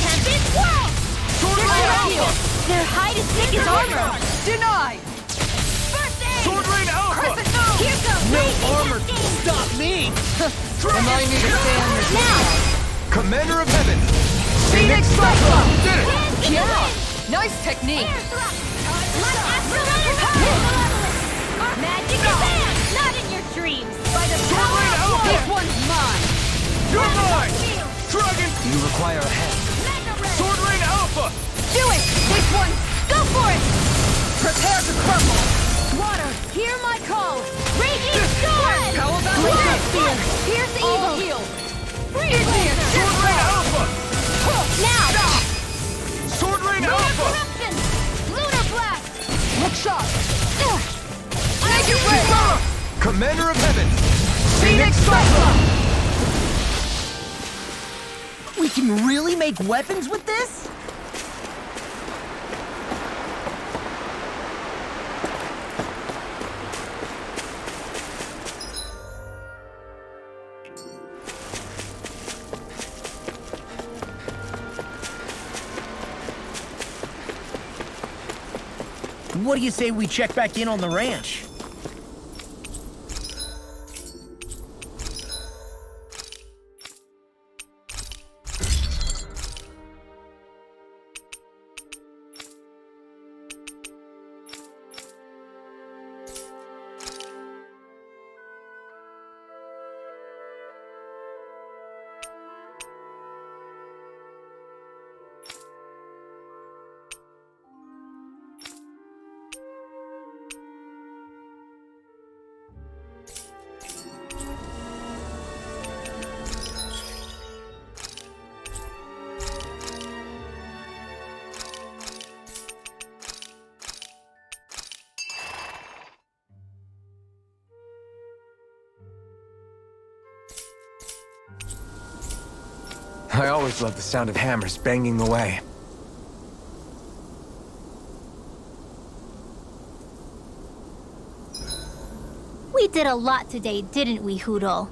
Tempest Whirl! Sword Rain Alpha! Their hide is thick as armor! Denied! First aid! Sword Rain Alpha! Here goes No Raging armor can Cascade! stop me! Remind me to stand this Now! Commander of Heaven! Phoenix Cyclone! Did it! Hands to the Yeah! wind! Nice technique! Air thrust! Like astral energy! Magic sand! Not in your dreams! By the Sword Rain Alpha! This one's mine! You're mine! Field! Dragon! You require a hand. Mega Ray! Sword Rain Alpha! Do it! This one! Go for it! Prepare to crumble! Water, hear my call! Raging Storm! How about Blast this? Field! Pierce All evil! healed! Freeze! Sword Rain Alpha! Now! Sword Rain Lunar Alpha! Corruption! Lunar Blast! Look sharp! Make it rain! Commander of Heaven! Phoenix Cyclone! We can really make weapons with this? What do you say we check back in on the ranch? I always love the sound of hammers banging away. We did a lot today, didn't we, Hoodle?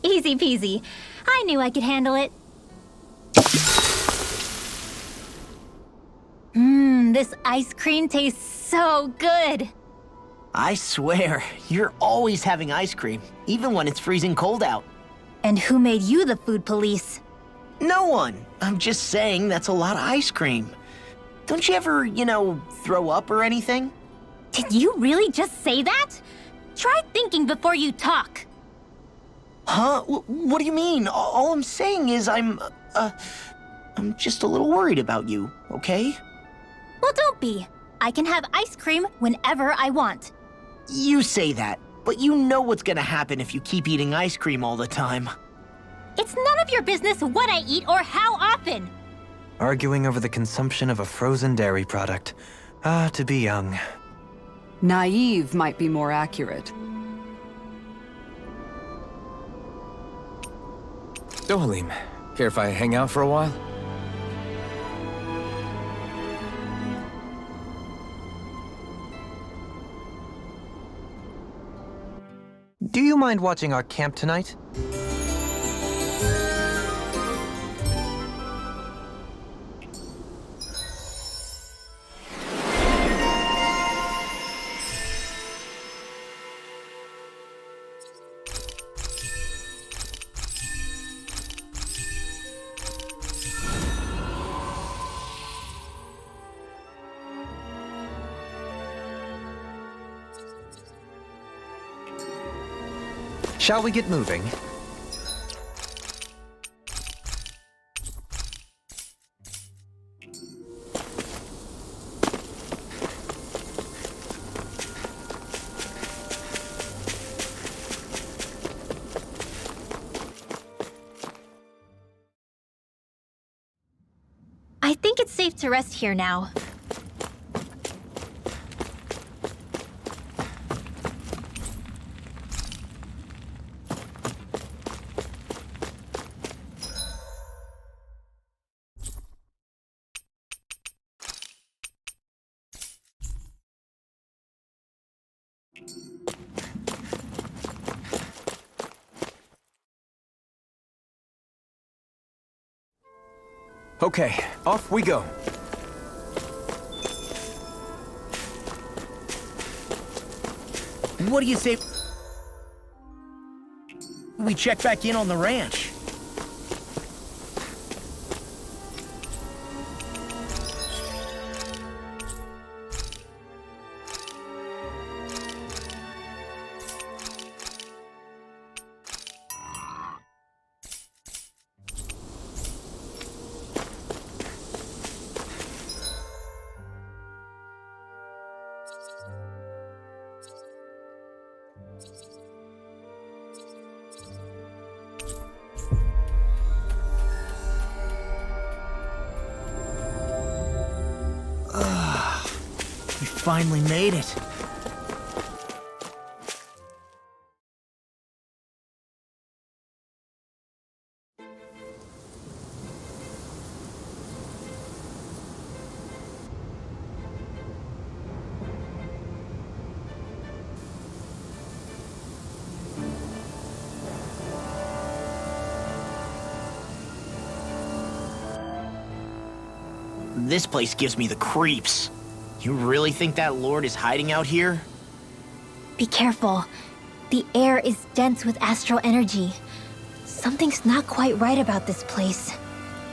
Easy peasy. I knew I could handle it. This ice cream tastes so good. I swear, you're always having ice cream, even when it's freezing cold out. And who made you the food police? No one. I'm just saying that's a lot of ice cream. Don't you ever, throw up or anything? Did you really just say that? Try thinking before you talk. Huh? What do you mean? All I'm saying is I'm just a little worried about you, okay? Well, don't be. I can have ice cream whenever I want. You say that, but you know what's gonna happen if you keep eating ice cream all the time. It's none of your business what I eat or how often. Arguing over the consumption of a frozen dairy product. Ah, to be young. Naive might be more accurate. Dohalim, care if I hang out for a while? Do you mind watching our camp tonight? Shall we get moving? I think it's safe to rest here now. Okay, off we go. What do you say we check back in on the ranch? We finally made it. This place gives me the creeps. You really think that lord is hiding out here? Be careful. The air is dense with astral energy. Something's not quite right about this place.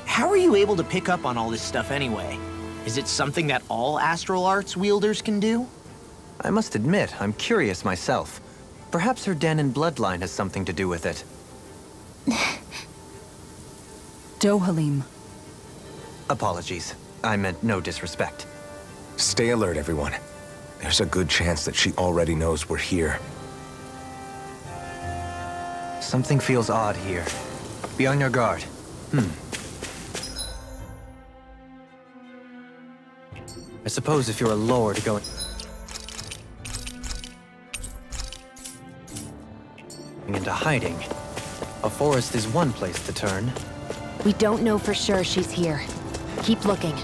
How are you able to pick up on all this stuff anyway? Is it something that all astral arts wielders can do? I must admit, I'm curious myself. Perhaps her den and bloodline has something to do with it. Dohalim. Apologies. I meant no disrespect. Stay alert, everyone. There's a good chance that she already knows we're here. Something feels odd here. Be on your guard. I suppose if you're a lord going into hiding, a forest is one place to turn. We don't know for sure she's here. Keep looking.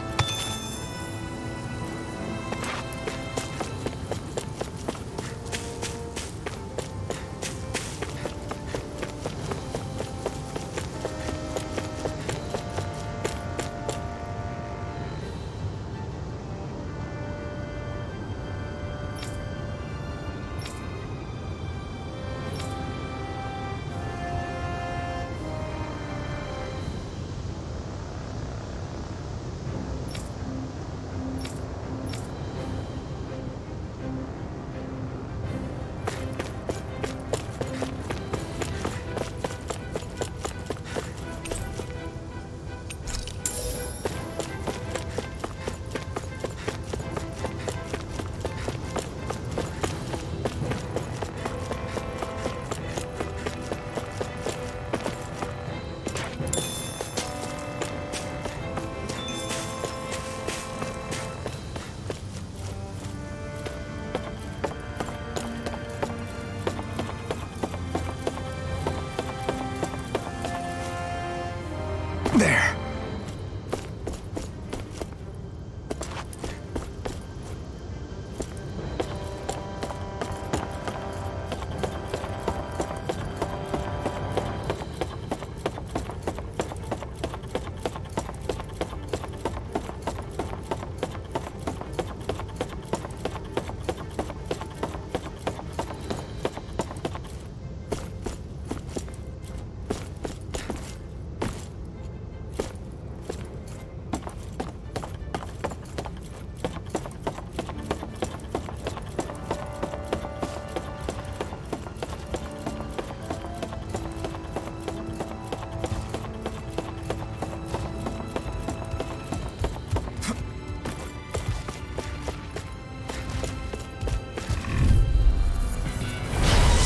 There.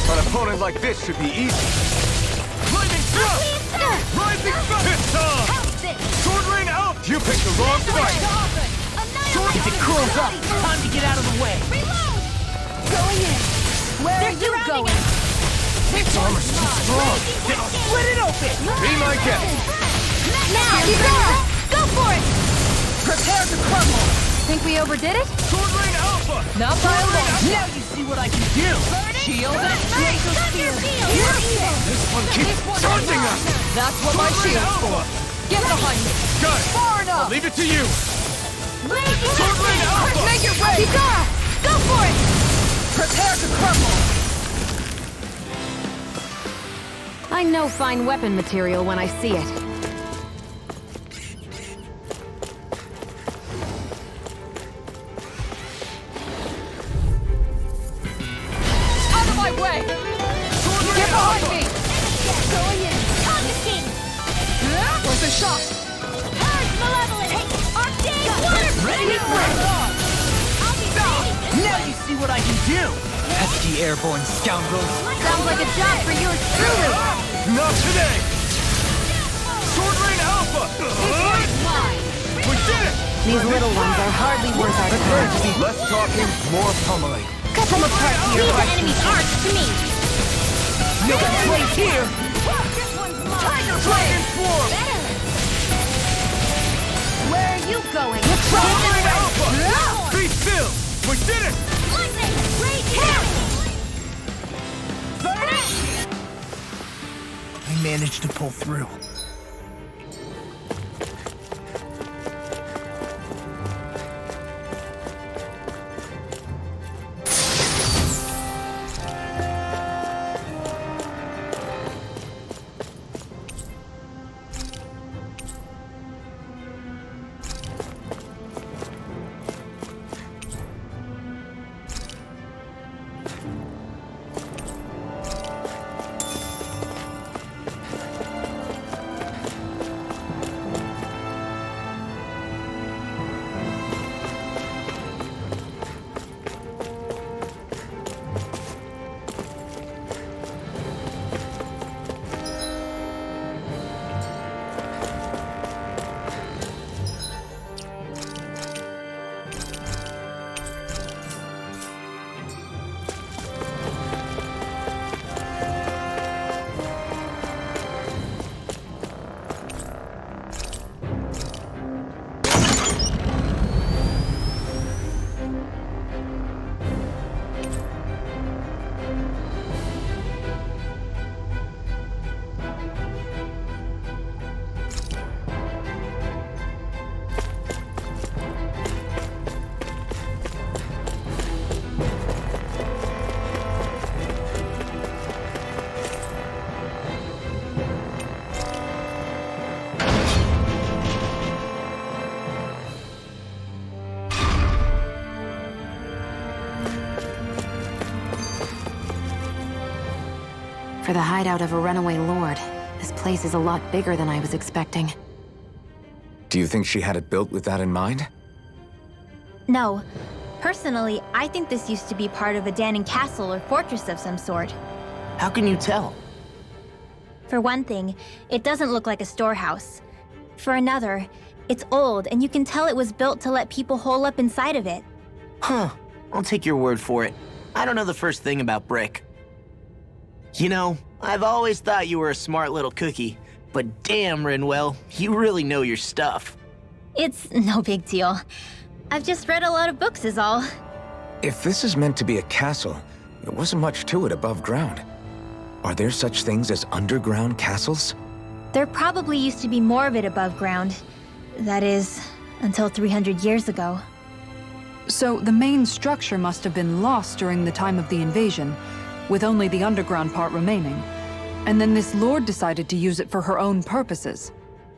An opponent like this should be easy. Lightning thrust! Rising thrust! Sword rain out! You picked the wrong fight! If it curls up, time to get out of the way. Going in. Where are you going? Its armor's too strong! Then I'll split it open! Be my guest! Now, go for it! Prepare to crumble. Think we overdid it? Sword rain alpha! Not by a long. Now you see what I can do! Shield and laser spear. This one keeps taunting us! That's what my shield's for. Get behind me. Got it! I'll leave it to you! Sword Rain Alpha! Make it way! Hikara! Go for it! Prepare to crumble! I know fine weapon material when I see it. Out of my way! Get behind me! Going in. Confiscate. Where's the shot? Purge malevolence. Arcane water. Ready for it! I'll be ready. Now you see what I can do! Pesky airborne scoundrels. Sounds like a job for yours truly! Not today! Sword Rain Alpha! We did it! These little ones are hardly worth our time. Less talking, more pummeling. Cut them apart here, Leave the Archie. enemy's arch to me. No place here! Tiger Blade! Swarm! Where are you going? Sword Rain Alpha! Be still! We did it! Lightning. Rage. We managed to pull through. For the hideout of a runaway lord, this place is a lot bigger than I was expecting. Do you think she had it built with that in mind? No. Personally, I think this used to be part of a Danon castle or fortress of some sort. How can you tell? For one thing, it doesn't look like a storehouse. For another, it's old and you can tell it was built to let people hole up inside of it. Huh. I'll take your word for it. I don't know the first thing about brick. You know, I've always thought you were a smart little cookie, but damn, Rinwell, you really know your stuff. It's no big deal. I've just read a lot of books is all. If this is meant to be a castle, there wasn't much to it above ground. Are there such things as underground castles? There probably used to be more of it above ground. That is, until 300 years ago. So the main structure must have been lost during the time of the invasion, with only the underground part remaining. And then this lord decided to use it for her own purposes.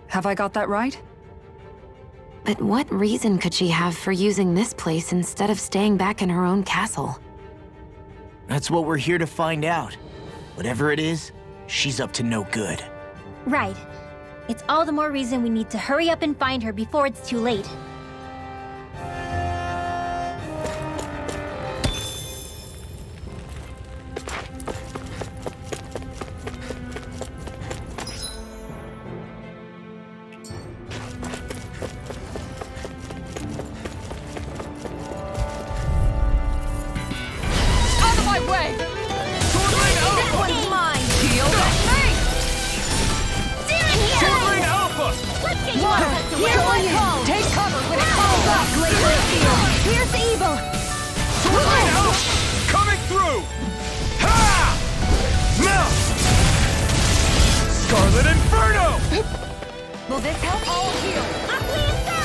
Have I got that right? But what reason could she have for using this place instead of staying back in her own castle? That's what we're here to find out. Whatever it is, she's up to no good. Right. It's all the more reason we need to hurry up and find her before it's too late. Will this help? All heal!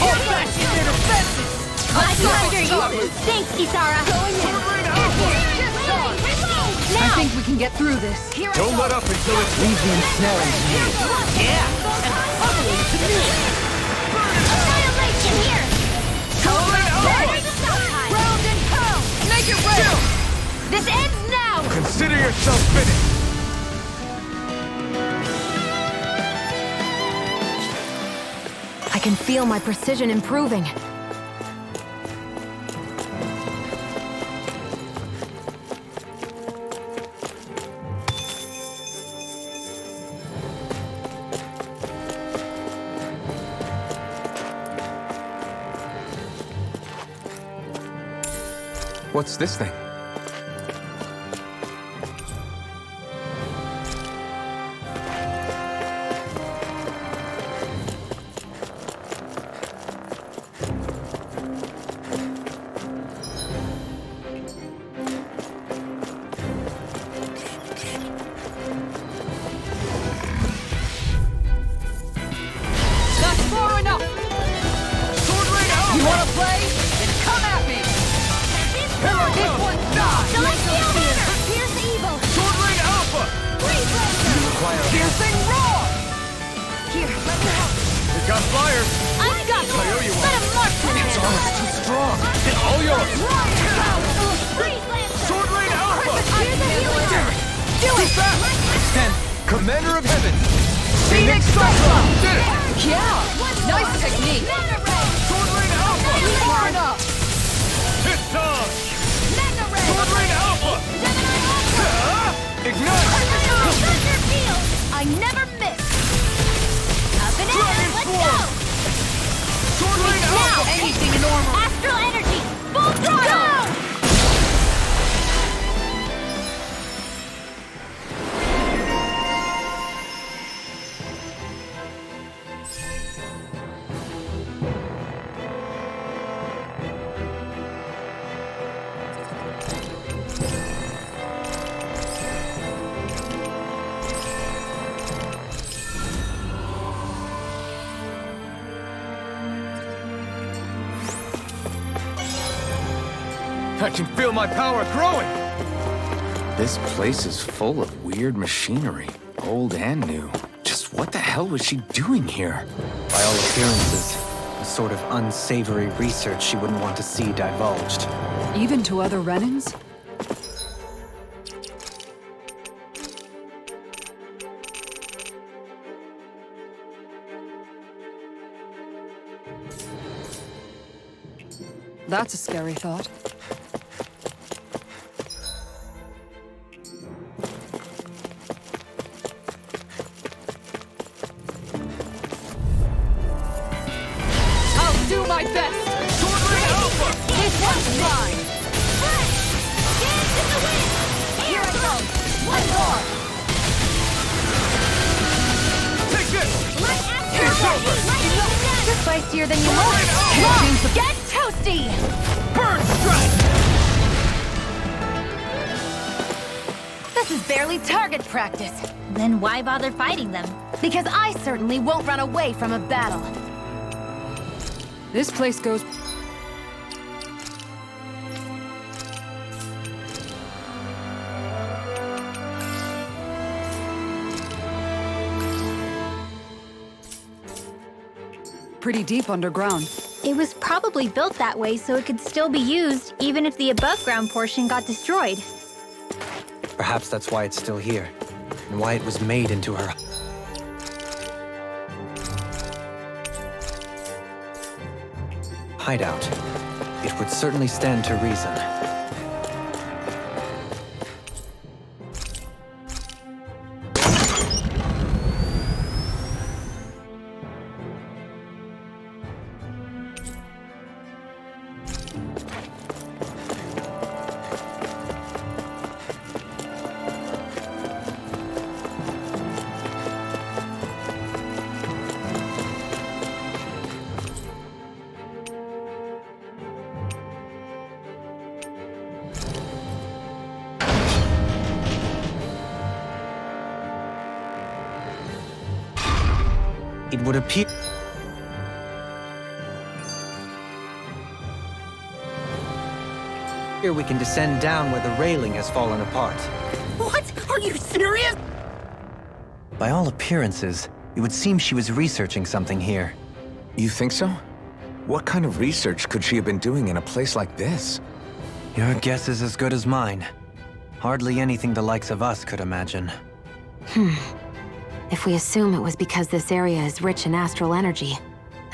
I'll bash in their defenses! Glad you found your uses. Thanks, Kisara. I think we can get through this. Don't let up until it's leaves the ensnaring to me. Yeah. Annihilation here. Round and pound. Make it real! This ends now. Consider yourself finished! I can feel my precision improving. What's this thing? That's far enough! Sword Rain out! You wanna play? Then come at me! This one's not! Celestial Hammer. Pierce evil. Sword Rain Alpha! Freeze laser. Piercing roar! Here, let me help. We got flyers! I've got I owe you one. Let him march with him. Too strong! It's all yours! Freeze laser. Sword Rain Alpha! Here's a healing. Do it! Then, Commander of Heaven! Phoenix Cyclone! Did it! Yeah! Nice technique! Sword Rain Alpha! Far enough! It's time! Sword Rain Alpha! Ignite! I never miss. Up and in. Let's go. Sword Rain Alpha! Anything normal! Astral energy. Full throttle. I can feel my power growing! This place is full of weird machinery, old and new. Just what the hell was she doing here? By all appearances, a sort of unsavory research she wouldn't want to see divulged. Even to other Renans? That's a scary thought. I'll do my best! Sword Rain Alpha! This one's mine! Dance in the wind. Here I go. One more! Take this! Let It's over! You're spicier than you Sword look. Rain Alpha! Get toasty! Burn Strike! This is barely target practice. Then why bother fighting them? Because I certainly won't run away from a battle. This place goes... pretty deep underground. It was probably built that way so it could still be used even if the above-ground portion got destroyed. Perhaps that's why it's still here, and why it was made into her... hideout. It would certainly stand to reason. It would appear... Here we can descend down where the railing has fallen apart. What? Are you serious? By all appearances, it would seem she was researching something here. You think so? What kind of research could she have been doing in a place like this? Your guess is as good as mine. Hardly anything the likes of us could imagine. If we assume it was because this area is rich in astral energy,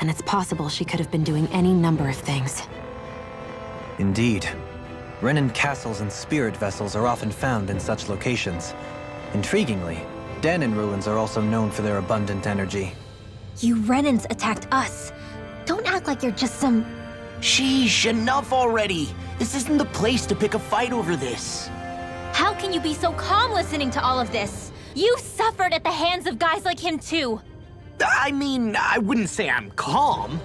then it's possible she could have been doing any number of things. Indeed. Renan castles and spirit vessels are often found in such locations. Intriguingly, Danon ruins are also known for their abundant energy. You Renans attacked us. Don't act like you're just some... Sheesh, enough already. This isn't the place to pick a fight over this. How can you be so calm listening to all of this? You suffered at the hands of guys like him too. I mean, I wouldn't say I'm calm.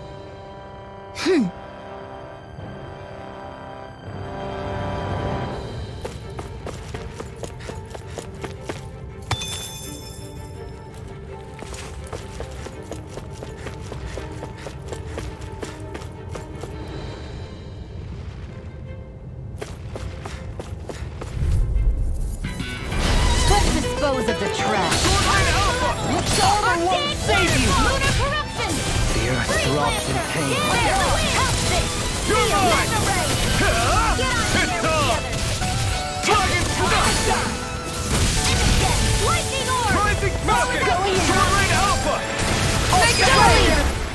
Let's dispose of the trash. Someone won't save you! Lunar corruption! The earth throbs in pain. You're mine! It's on! Dragon Smash! Lightning orb! Rising Falcon! Sword Rain Alpha!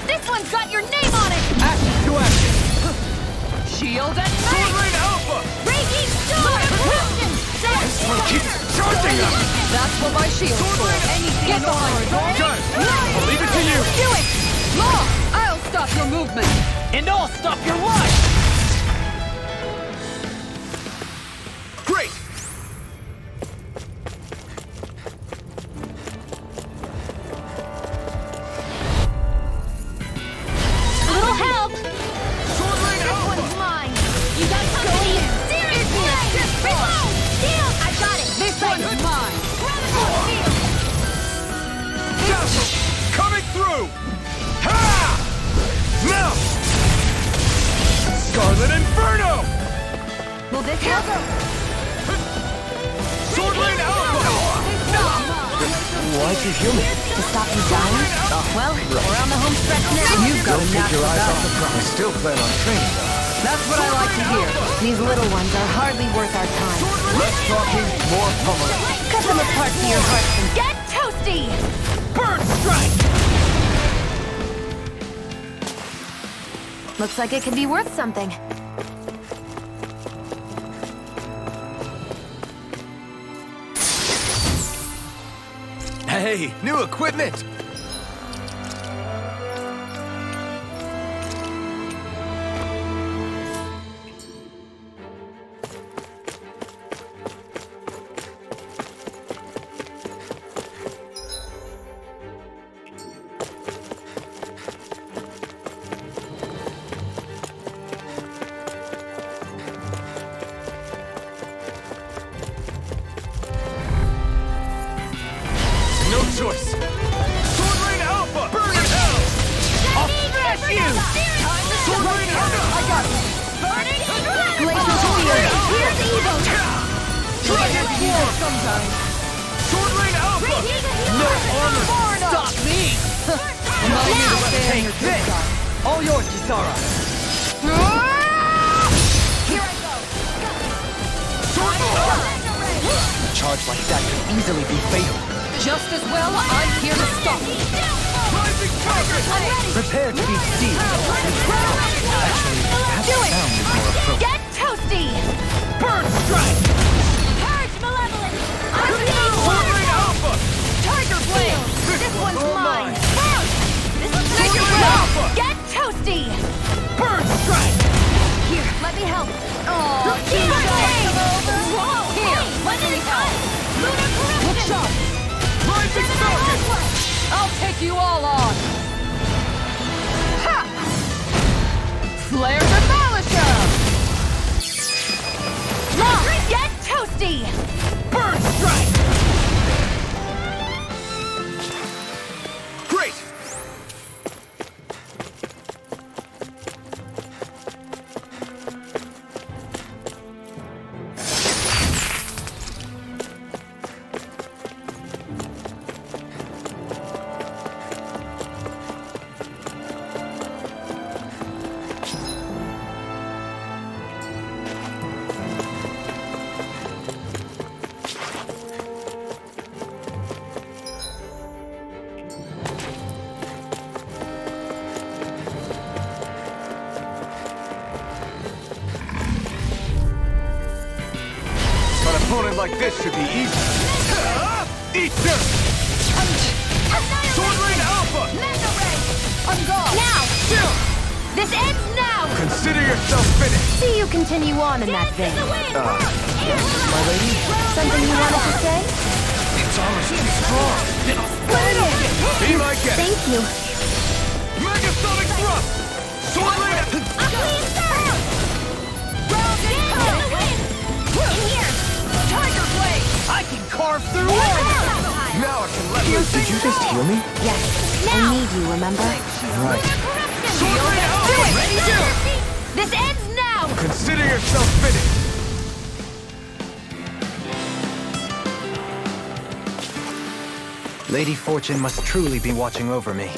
This one's got your name on it! Action to action! Shield and Sword Rain Alpha! Raging storm! Corruption! This one keeps charging us! That's what my shield's for. Anything Get behind! Got it! I'll leave it to you! Do it! Law! I'll stop your movement! And I'll stop your life! Great! Little help! Sword Rain Alpha! Mine! You got company! Serious play! Reload! Shield! I got it! This one's mine! Dazzle! Coming through! Ha! Now! Scarlet Inferno! Will this help? Sword Rain Alpha! Why'd you heal me? To stop you dying? Well, we're on the home stretch now. You've got Don't a take knack your for eyes that. off the prize. I still plan on training, though. That's what I like to hear. These little ones are hardly worth our time. Less talking, more pummeling. Cut them apart to your heart's content. Get toasty! Bird Strike! Looks like it could be worth something. Hey, new equipment! No choice! Sword Rain Alpha! Burn in hell! I'll smash you! Sword Rain Alpha! I got it! Glacial Spear! Here's evil! Dragon War! Sometimes! Sword Rain Alpha! No armor! Stop me! Take this! All yours, Kisara! Here I go! Sword Rain! A charge like that could easily be fatal. Just as well, I'm here to stop you. Rising Tiger! Prepare to be sealed. Actually, that Do it! sound is more appropriate. Get toasty! Bird Strike! Purge malevolence! I'm Sword being Rain Alpha! Tiger Blade! This one's mine! Ouch! This one's Sword Rain Alpha! Get toasty! Bird Strike! Here, let me help. Oh, Whoa! Here, let me help! Lunar corruption! Rising Falcon! I'll take you all on! Ha! Flare Demolisher! Law, get toasty! Bird Strike! Great! moment like this should be easy. Eat dirt! Sword Rain Alpha! I'm gone! Now! This ends now! Consider yourself finished! See you continue on in that vein. My lady? Something you wanted to say? Its armor's too strong! Be my guest! Thank you. Megasonic Thrust! Sword Rain! I can carve through armor! Now I can let loose. Did you just heal me? Yes. I need you, remember? Right. Sword Rain Alpha! Ready to! This ends now! Consider yourself finished! Lady Fortune must truly be watching over me.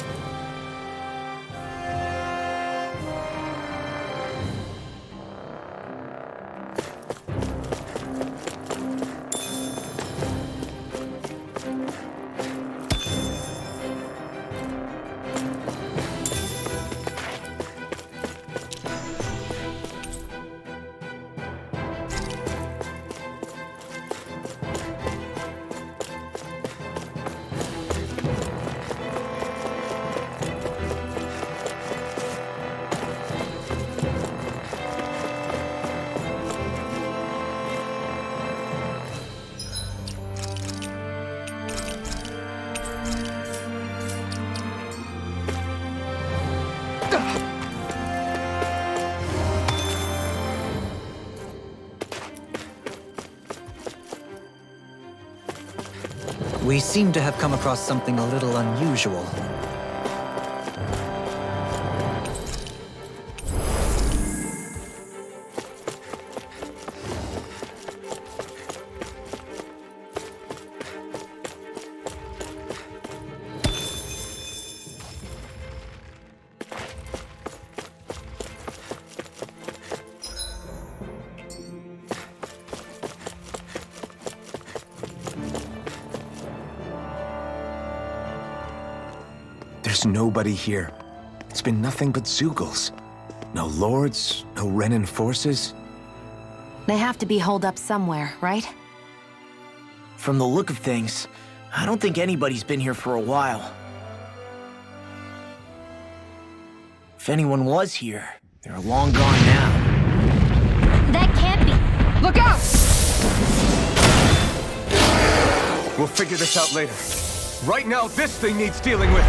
We seem to have come across something a little unusual. There's nobody here. It's been nothing but Zeugles. No lords, no Renan forces. They have to be holed up somewhere, right? From the look of things, I don't think anybody's been here for a while. If anyone was here, they're long gone now. That can't be. Look out! We'll figure this out later. Right now, this thing needs dealing with.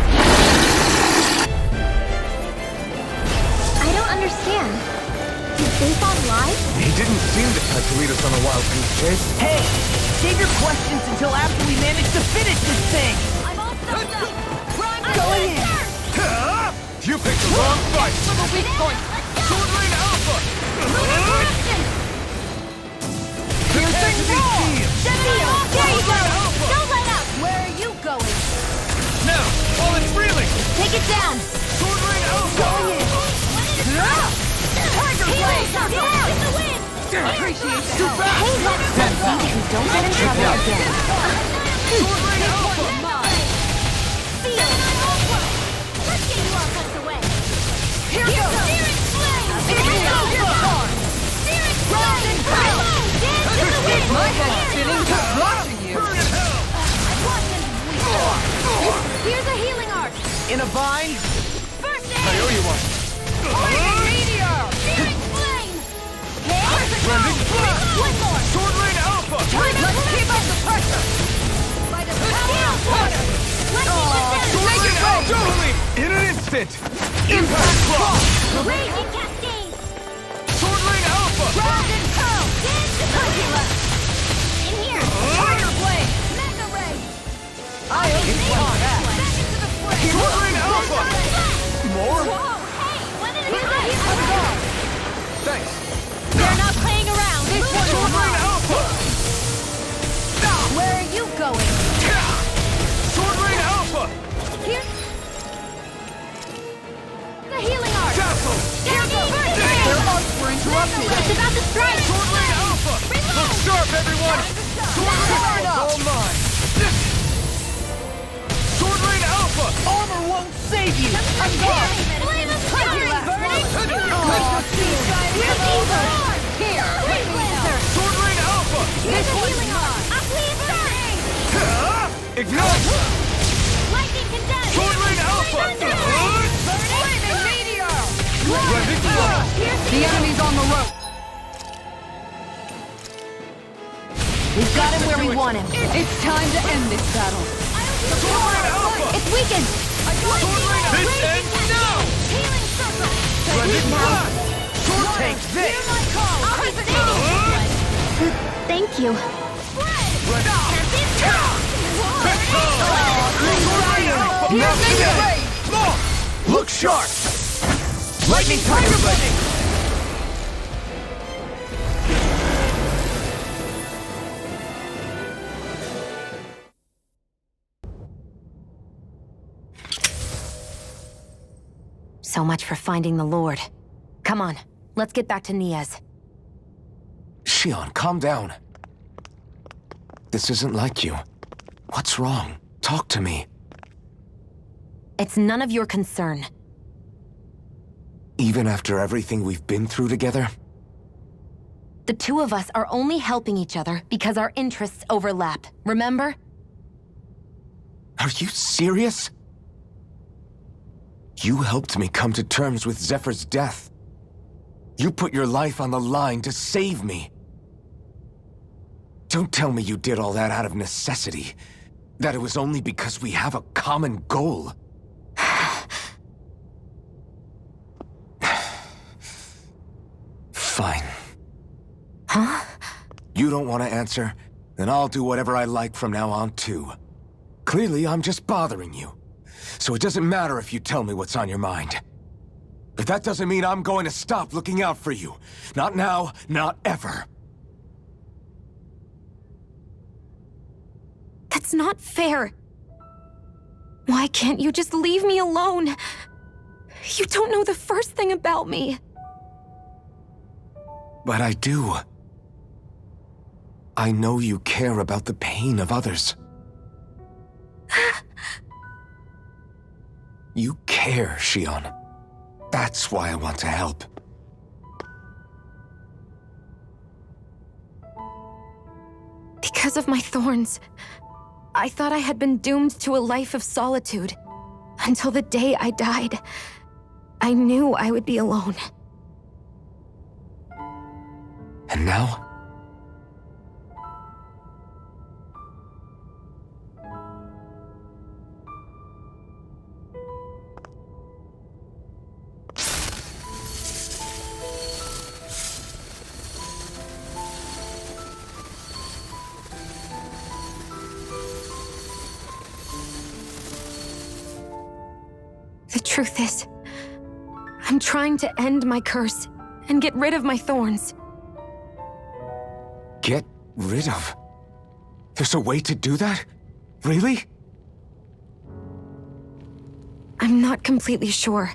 I don't understand. Did they fall live? He didn't seem the type to lead us on a wild goose chase. Hey, save your questions until after we manage to finish this thing! I'm all stuffed up. Run, Going in. You picked the wrong fight! Little weak point! Sword Rain Alpha! Piercing roll! There you go. Don't let up. Where are you going? Now, while it's reeling! Take it down! Sword Rain Alpha! Going in! Tiger Blade! In the wind. Appreciate the help! Hey, let's see who don't get in trouble again. Sword Rain Alpha! See ya. Let's get you all tucked away. Here goes! Spirit Flame. Your card! Spirit Round and Flame. pound! Dance in the wind. My head's spinning just watching you! Burn in hell! Here's a healing arc. In a vine? First I aid. owe you one. Meteor! Spirit Flame. Blending Blast! One more. Sword Rain Alpha! Let's keep up the pressure! By the power of water. Let's Sword Rain Alpha! In an instant! Impact Claw! Raging Cascade. Sword Rain Alpha! Round and pound! Dance to the wind. In here. Tiger Blade! Mega Ray. I owe you one that! Back into the fray. Sword Rain Alpha! More? Whoa, hey, when did it I'm happen? gone! Thanks. They're not playing around. This one's Sword Rain mine! Alpha! Where are you going? Sword Rain Alpha! Here. The healing arc. Dazzle! Here goes. Their arcs were interrupted! It's about to strike. Sword Rain Alpha! Look sharp, everyone! Sword Rain Turn Alpha! up! All mine! Sword Rain Alpha! Armor won't save you! I'm gone! Flame of fury. Here! Here. Wait, Sword Rain Alpha! This one's mine! Ignite! Lightning condemned! Sword Rain Alpha! Flaming meteor! Rending blow! The enemy's on the rope. We've got him where we want him. It's time to end this battle. Sword Rain Alpha! It's weakened! This ends now! Healing circle! Rending blast! Sword Take this! Thank you. Look sharp! Lightning Tiger Blade! So much for finding the Lord. Come on, let's get back to Niaz. Shion, calm down. This isn't like you. What's wrong? Talk to me. It's none of your concern. Even after everything we've been through together? The two of us are only helping each other because our interests overlap, remember? Are you serious? You helped me come to terms with Zephyr's death. You put your life on the line to save me. Don't tell me you did all that out of necessity. That it was only because we have a common goal. Fine. Huh? You don't want to answer? Then I'll do whatever I like from now on, too. Clearly, I'm just bothering you. So it doesn't matter if you tell me what's on your mind. But that doesn't mean I'm going to stop looking out for you. Not now, not ever. That's not fair. Why can't you just leave me alone? You don't know the first thing about me. But I do. I know you care about the pain of others. You care, Shion. That's why I want to help. Because of my thorns, I thought I had been doomed to a life of solitude. Until the day I died, I knew I would be alone. And now? The truth is, I'm trying to end my curse and get rid of my thorns. Get rid of? There's a way to do that? Really? I'm not completely sure.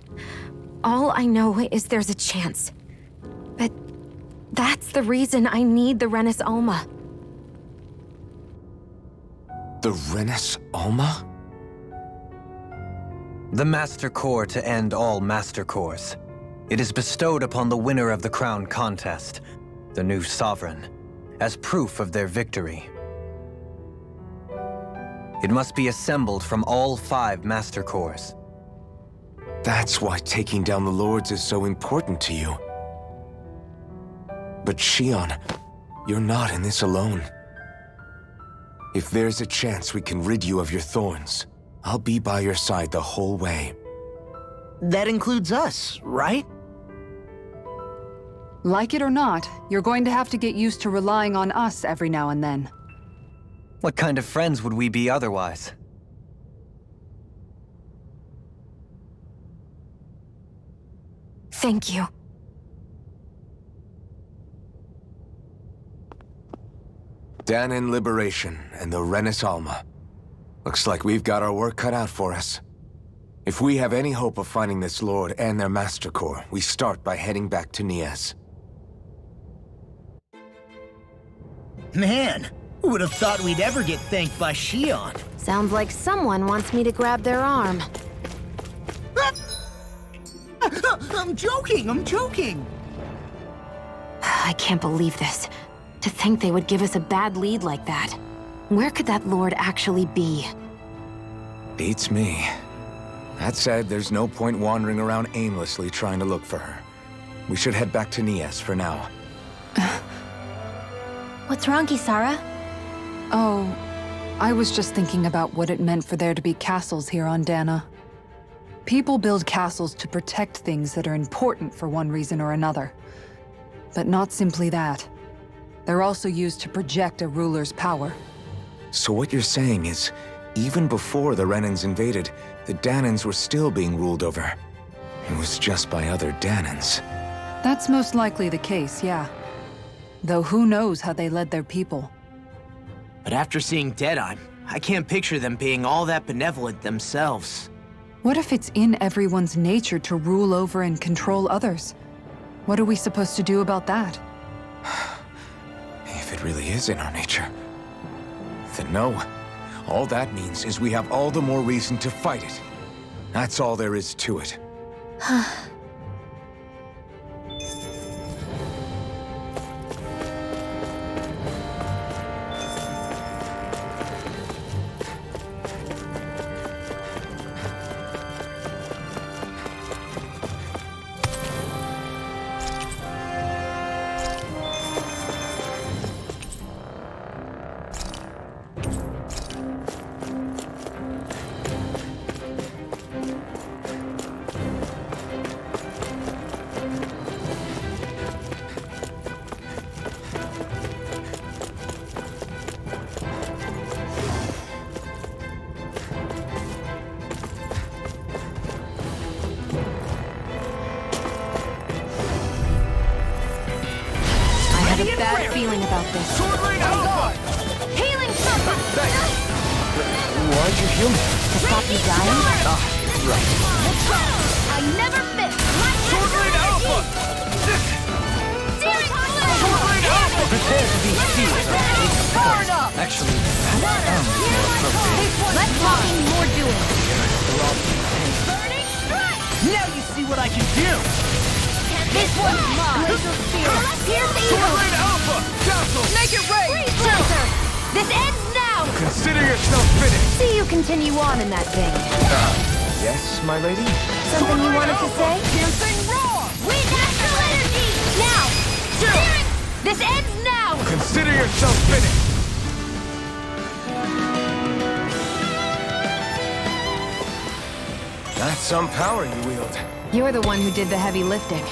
All I know is there's a chance. But that's the reason I need the Renis Alma. The Renis Alma? The Master Core to end all Master Cores. It is bestowed upon the winner of the Crown Contest, the new Sovereign, as proof of their victory. It must be assembled from all 5 Master Cores. That's why taking down the Lords is so important to you. But Shion, you're not in this alone. If there's a chance we can rid you of your thorns, I'll be by your side the whole way. That includes us, right? Like it or not, you're going to have to get used to relying on us every now and then. What kind of friends would we be otherwise? Thank you. Danon Liberation and the Renis Alma. Looks like we've got our work cut out for us. If we have any hope of finding this Lord and their Master Core, we start by heading back to Niaz. Man, who would have thought we'd ever get thanked by Shion? Sounds like someone wants me to grab their arm. I'm joking, I'm joking! I can't believe this. To think they would give us a bad lead like that. Where could that lord actually be? Beats me. That said, there's no point wandering around aimlessly trying to look for her. We should head back to Nias for now. What's wrong, Kisara? Oh, I was just thinking about what it meant for there to be castles here on Dana. People build castles to protect things that are important for one reason or another. But not simply that. They're also used to project a ruler's power. So what you're saying is, even before the Renans invaded, the Danans were still being ruled over. It was just by other Danans. That's most likely the case, yeah. Though who knows how they led their people. But after seeing Deadeye, I can't picture them being all that benevolent themselves. What if it's in everyone's nature to rule over and control others? What are we supposed to do about that? If it really is in our nature, then no. All that means is we have all the more reason to fight it. That's all there is to it. I have a bad feeling about this. Healing circle! Why'd you heal me? To stop you dying? Right. I never miss! Swordblade Alpha! Prepare to be sealed. Actually, that sounds more appropriate. Less talking, more doing. Now you see what I can do! This one's mine. Swordblade Alpha! Castle! Make it rain! Closer! This ends now! Consider yourself finished! See you continue on in that vein. Yes, my lady? Something you wanted to say? Piercing roar! With natural energy! Now! Spirit! This ends now! Consider yourself finished! That's some power you wield. You're the one who did the heavy lifting.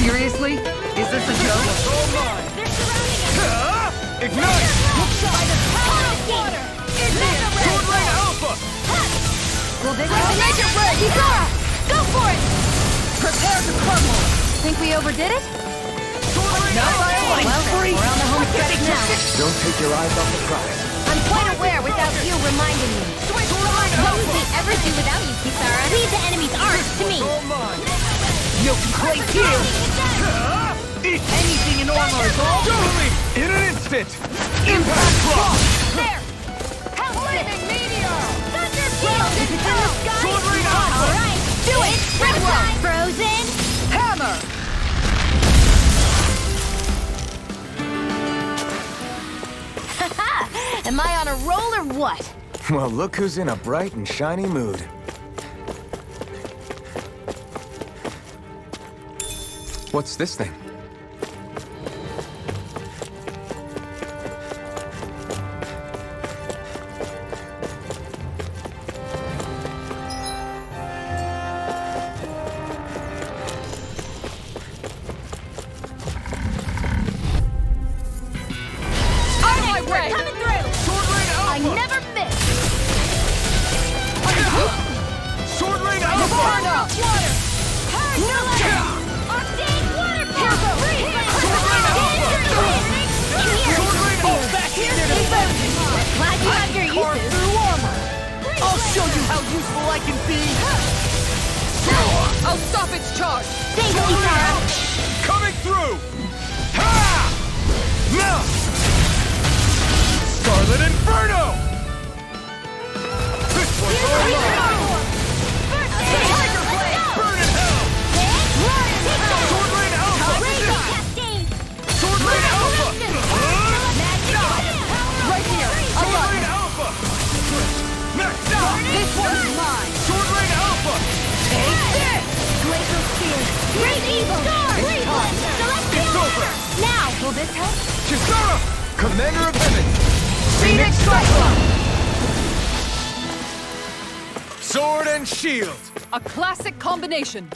Seriously? Is this a joke? Ignite! Swordblade Alpha! We'll dig out. Make it red! Kisara! Go for it! Prepare to crumble! Think we overdid it? Well, we're on the home stretch now. Don't take your eyes off the prize. I'm quite aware without you reminding me. What would we ever do without you, Kisara? Leave the enemy's arms to me. No complaints here! Anything in armor is all Totally! In an instant! impact block! There! Lightning meteor! Thunder field! It's in the sky! Swordblade Alpha! All right, do it. Red one! Frozen. Hammer! Am I on a roll or what? Well, look who's in a bright and shiny mood. What's this thing? We're coming through! I never miss! Sword Rain Alpha! Water! No Octane water power! Sword Rain Alpha! Sword Rain Alpha! Back here! Glad you have your uses. Through armor! I'll show you how useful I can be! I'll stop its charge! Thank you, Tara! Coming through! Ha! No! Scarlet Inferno! This one's all mine! Tiger Blade! Burn in hell! Sword Rain Alpha! Sword Rain Alpha! Right here! Sword Rain Alpha! Next! This one's mine! Sword Rain Alpha! Take this! Glacial Spear! Great Evil! It's over! Now! Will this help? Kisara! Commander of Heaven! Phoenix Cyclone! Sword and shield! A classic combination.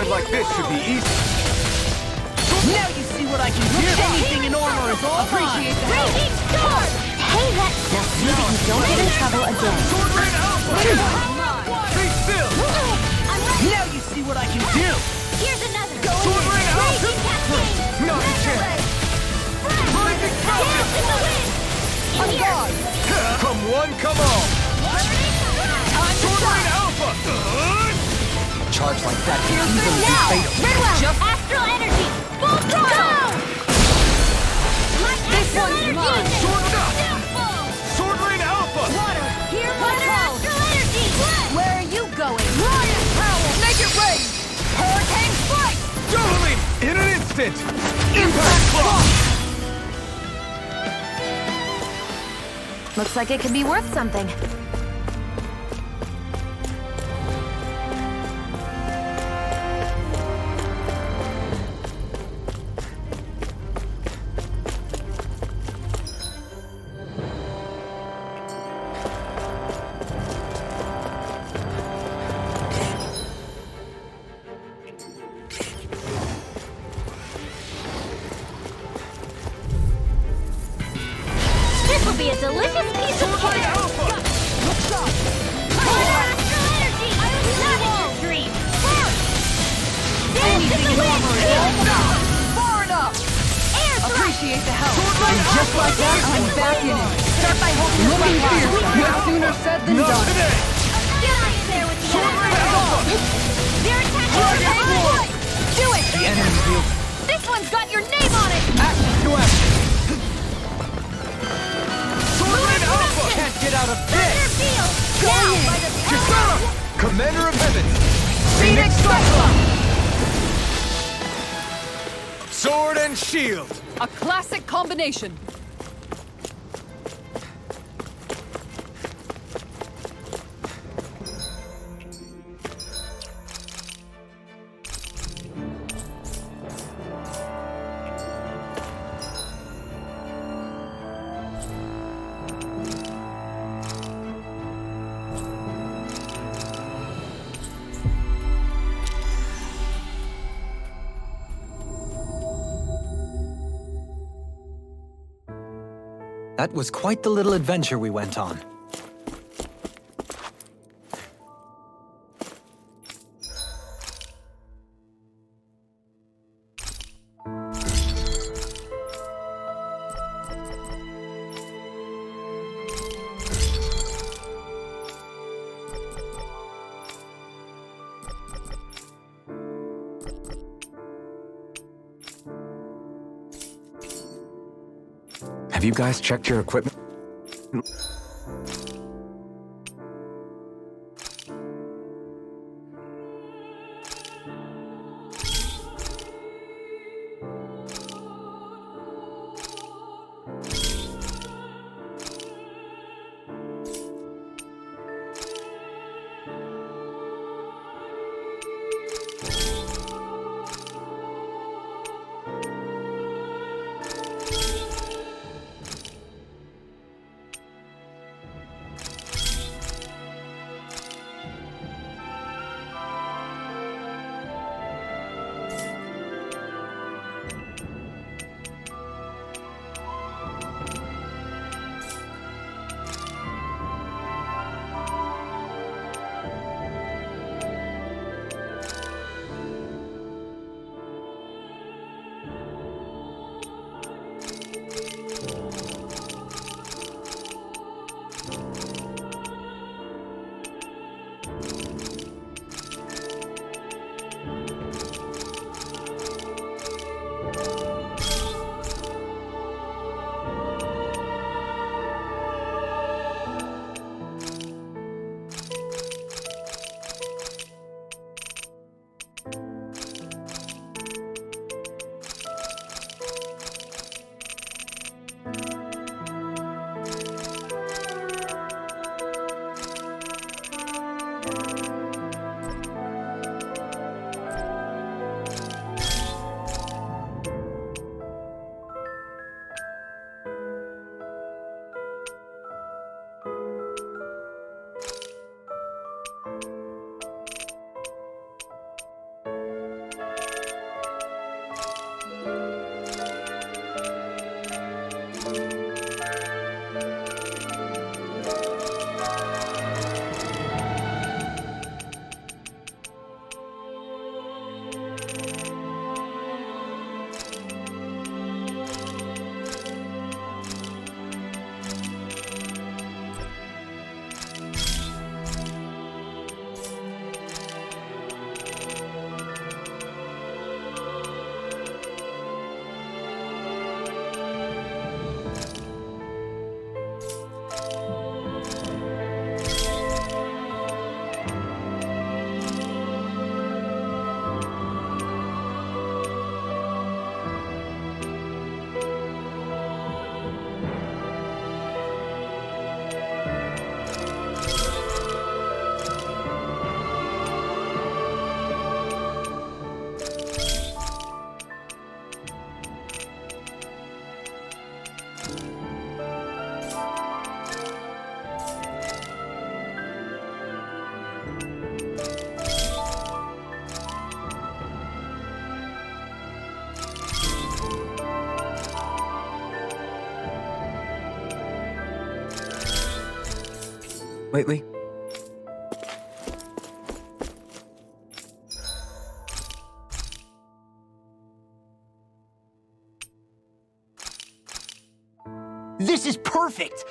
Like this should be easy. Now you see what I can do! Anything in armor is all Appreciate the help. Raging Storm! Hey, that... Now see that you don't get in trouble again. Sword Rain Alpha! Stay still! I'm ready! Now you see what I can do! Here's another! Sword Rain Alpha! Raging Cascade! Not a chance. Blazing Falcon! Dance in the wind! In here! Come one, come all. Sword Rain Alpha! Charge like that can easily be Now! fatal. Redwell! Astral Energy! Full throttle! My Astral one's Energy mine. is simple! Sword Rain Alpha! Water! Here comes Astral Energy! Where are you going? Riot Power! Make it rain! Hurricane Strike! Doubling! In an instant! Impact Clock! Looks like it could be worth something. This will be a delicious piece of Sword Rain cake! Alpha! Astral Energy! Not in your dream! Dance in Anything the in wind! armor is all mine! Far enough! Air thrust! Appreciate the help. Sword Rain And just Alpha! like that, I'm back in it. Start by holding your Looking front fierce. line. No sooner said than Not done. today! Get out there with the Sword Rain Alpha! They're attacking Dragon your Sword! line! Do it! The enemy wields This one's got your name on it! action to action. Sword Rain Alpha! Can't get out of Thunder this. Field! Now! By the Kisara! Commander of Heaven! Phoenix Cyclone! Sword and shield! A classic combination. That was quite the little adventure we went on. Have you guys checked your equipment? Lately? This is perfect!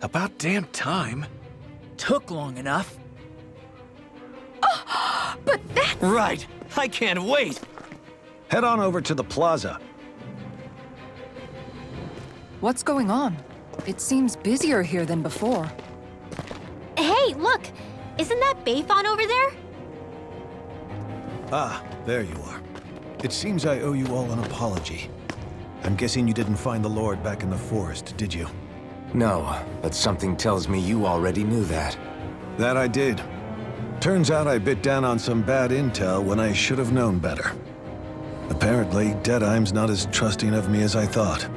About damn time. Took long enough. But that's... Right. I can't wait. Head on over to the plaza. What's going on? It seems busier here than before. Hey, look! Isn't that Bayfon over there? Ah, there you are. It seems I owe you all an apology. I'm guessing you didn't find the Lord back in the forest, did you? No, but something tells me you already knew that. That I did. Turns out I bit down on some bad intel when I should have known better. Apparently, Deadeye's not as trusting of me as I thought.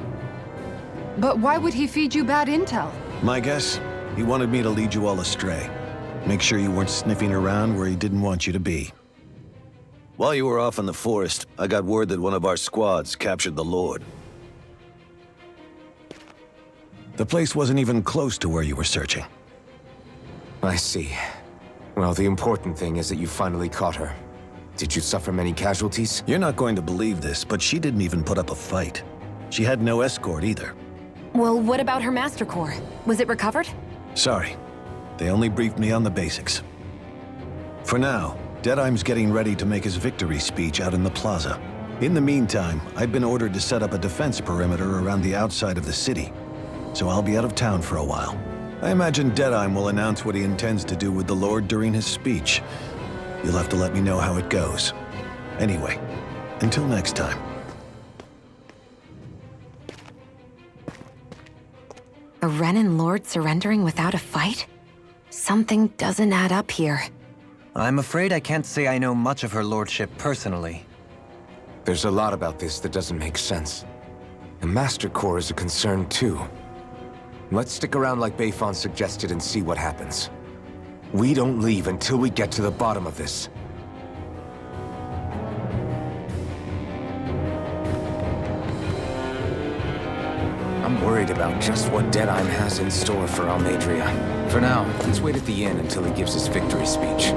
But why would he feed you bad intel? My guess? He wanted me to lead you all astray. Make sure you weren't sniffing around where he didn't want you to be. While you were off in the forest, I got word that one of our squads captured the Lord. The place wasn't even close to where you were searching. I see. Well, the important thing is that you finally caught her. Did you suffer many casualties? You're not going to believe this, but she didn't even put up a fight. She had no escort either. Well, what about her Master Core? Was it recovered? Sorry. They only briefed me on the basics. For now, Deadeye's getting ready to make his victory speech out in the plaza. In the meantime, I've been ordered to set up a defense perimeter around the outside of the city, so I'll be out of town for a while. I imagine Deadeye will announce what he intends to do with the Lord during his speech. You'll have to let me know how it goes. Anyway, until next time. A Renin Lord surrendering without a fight? Something doesn't add up here. I'm afraid I can't say I know much of her lordship personally. There's a lot about this that doesn't make sense. The Master Core is a concern too. Let's stick around like Bayfon suggested and see what happens. We don't leave until we get to the bottom of this. I'm worried about just what Deadeye has in store for Almeidreia. For now, let's wait at the inn until he gives his victory speech.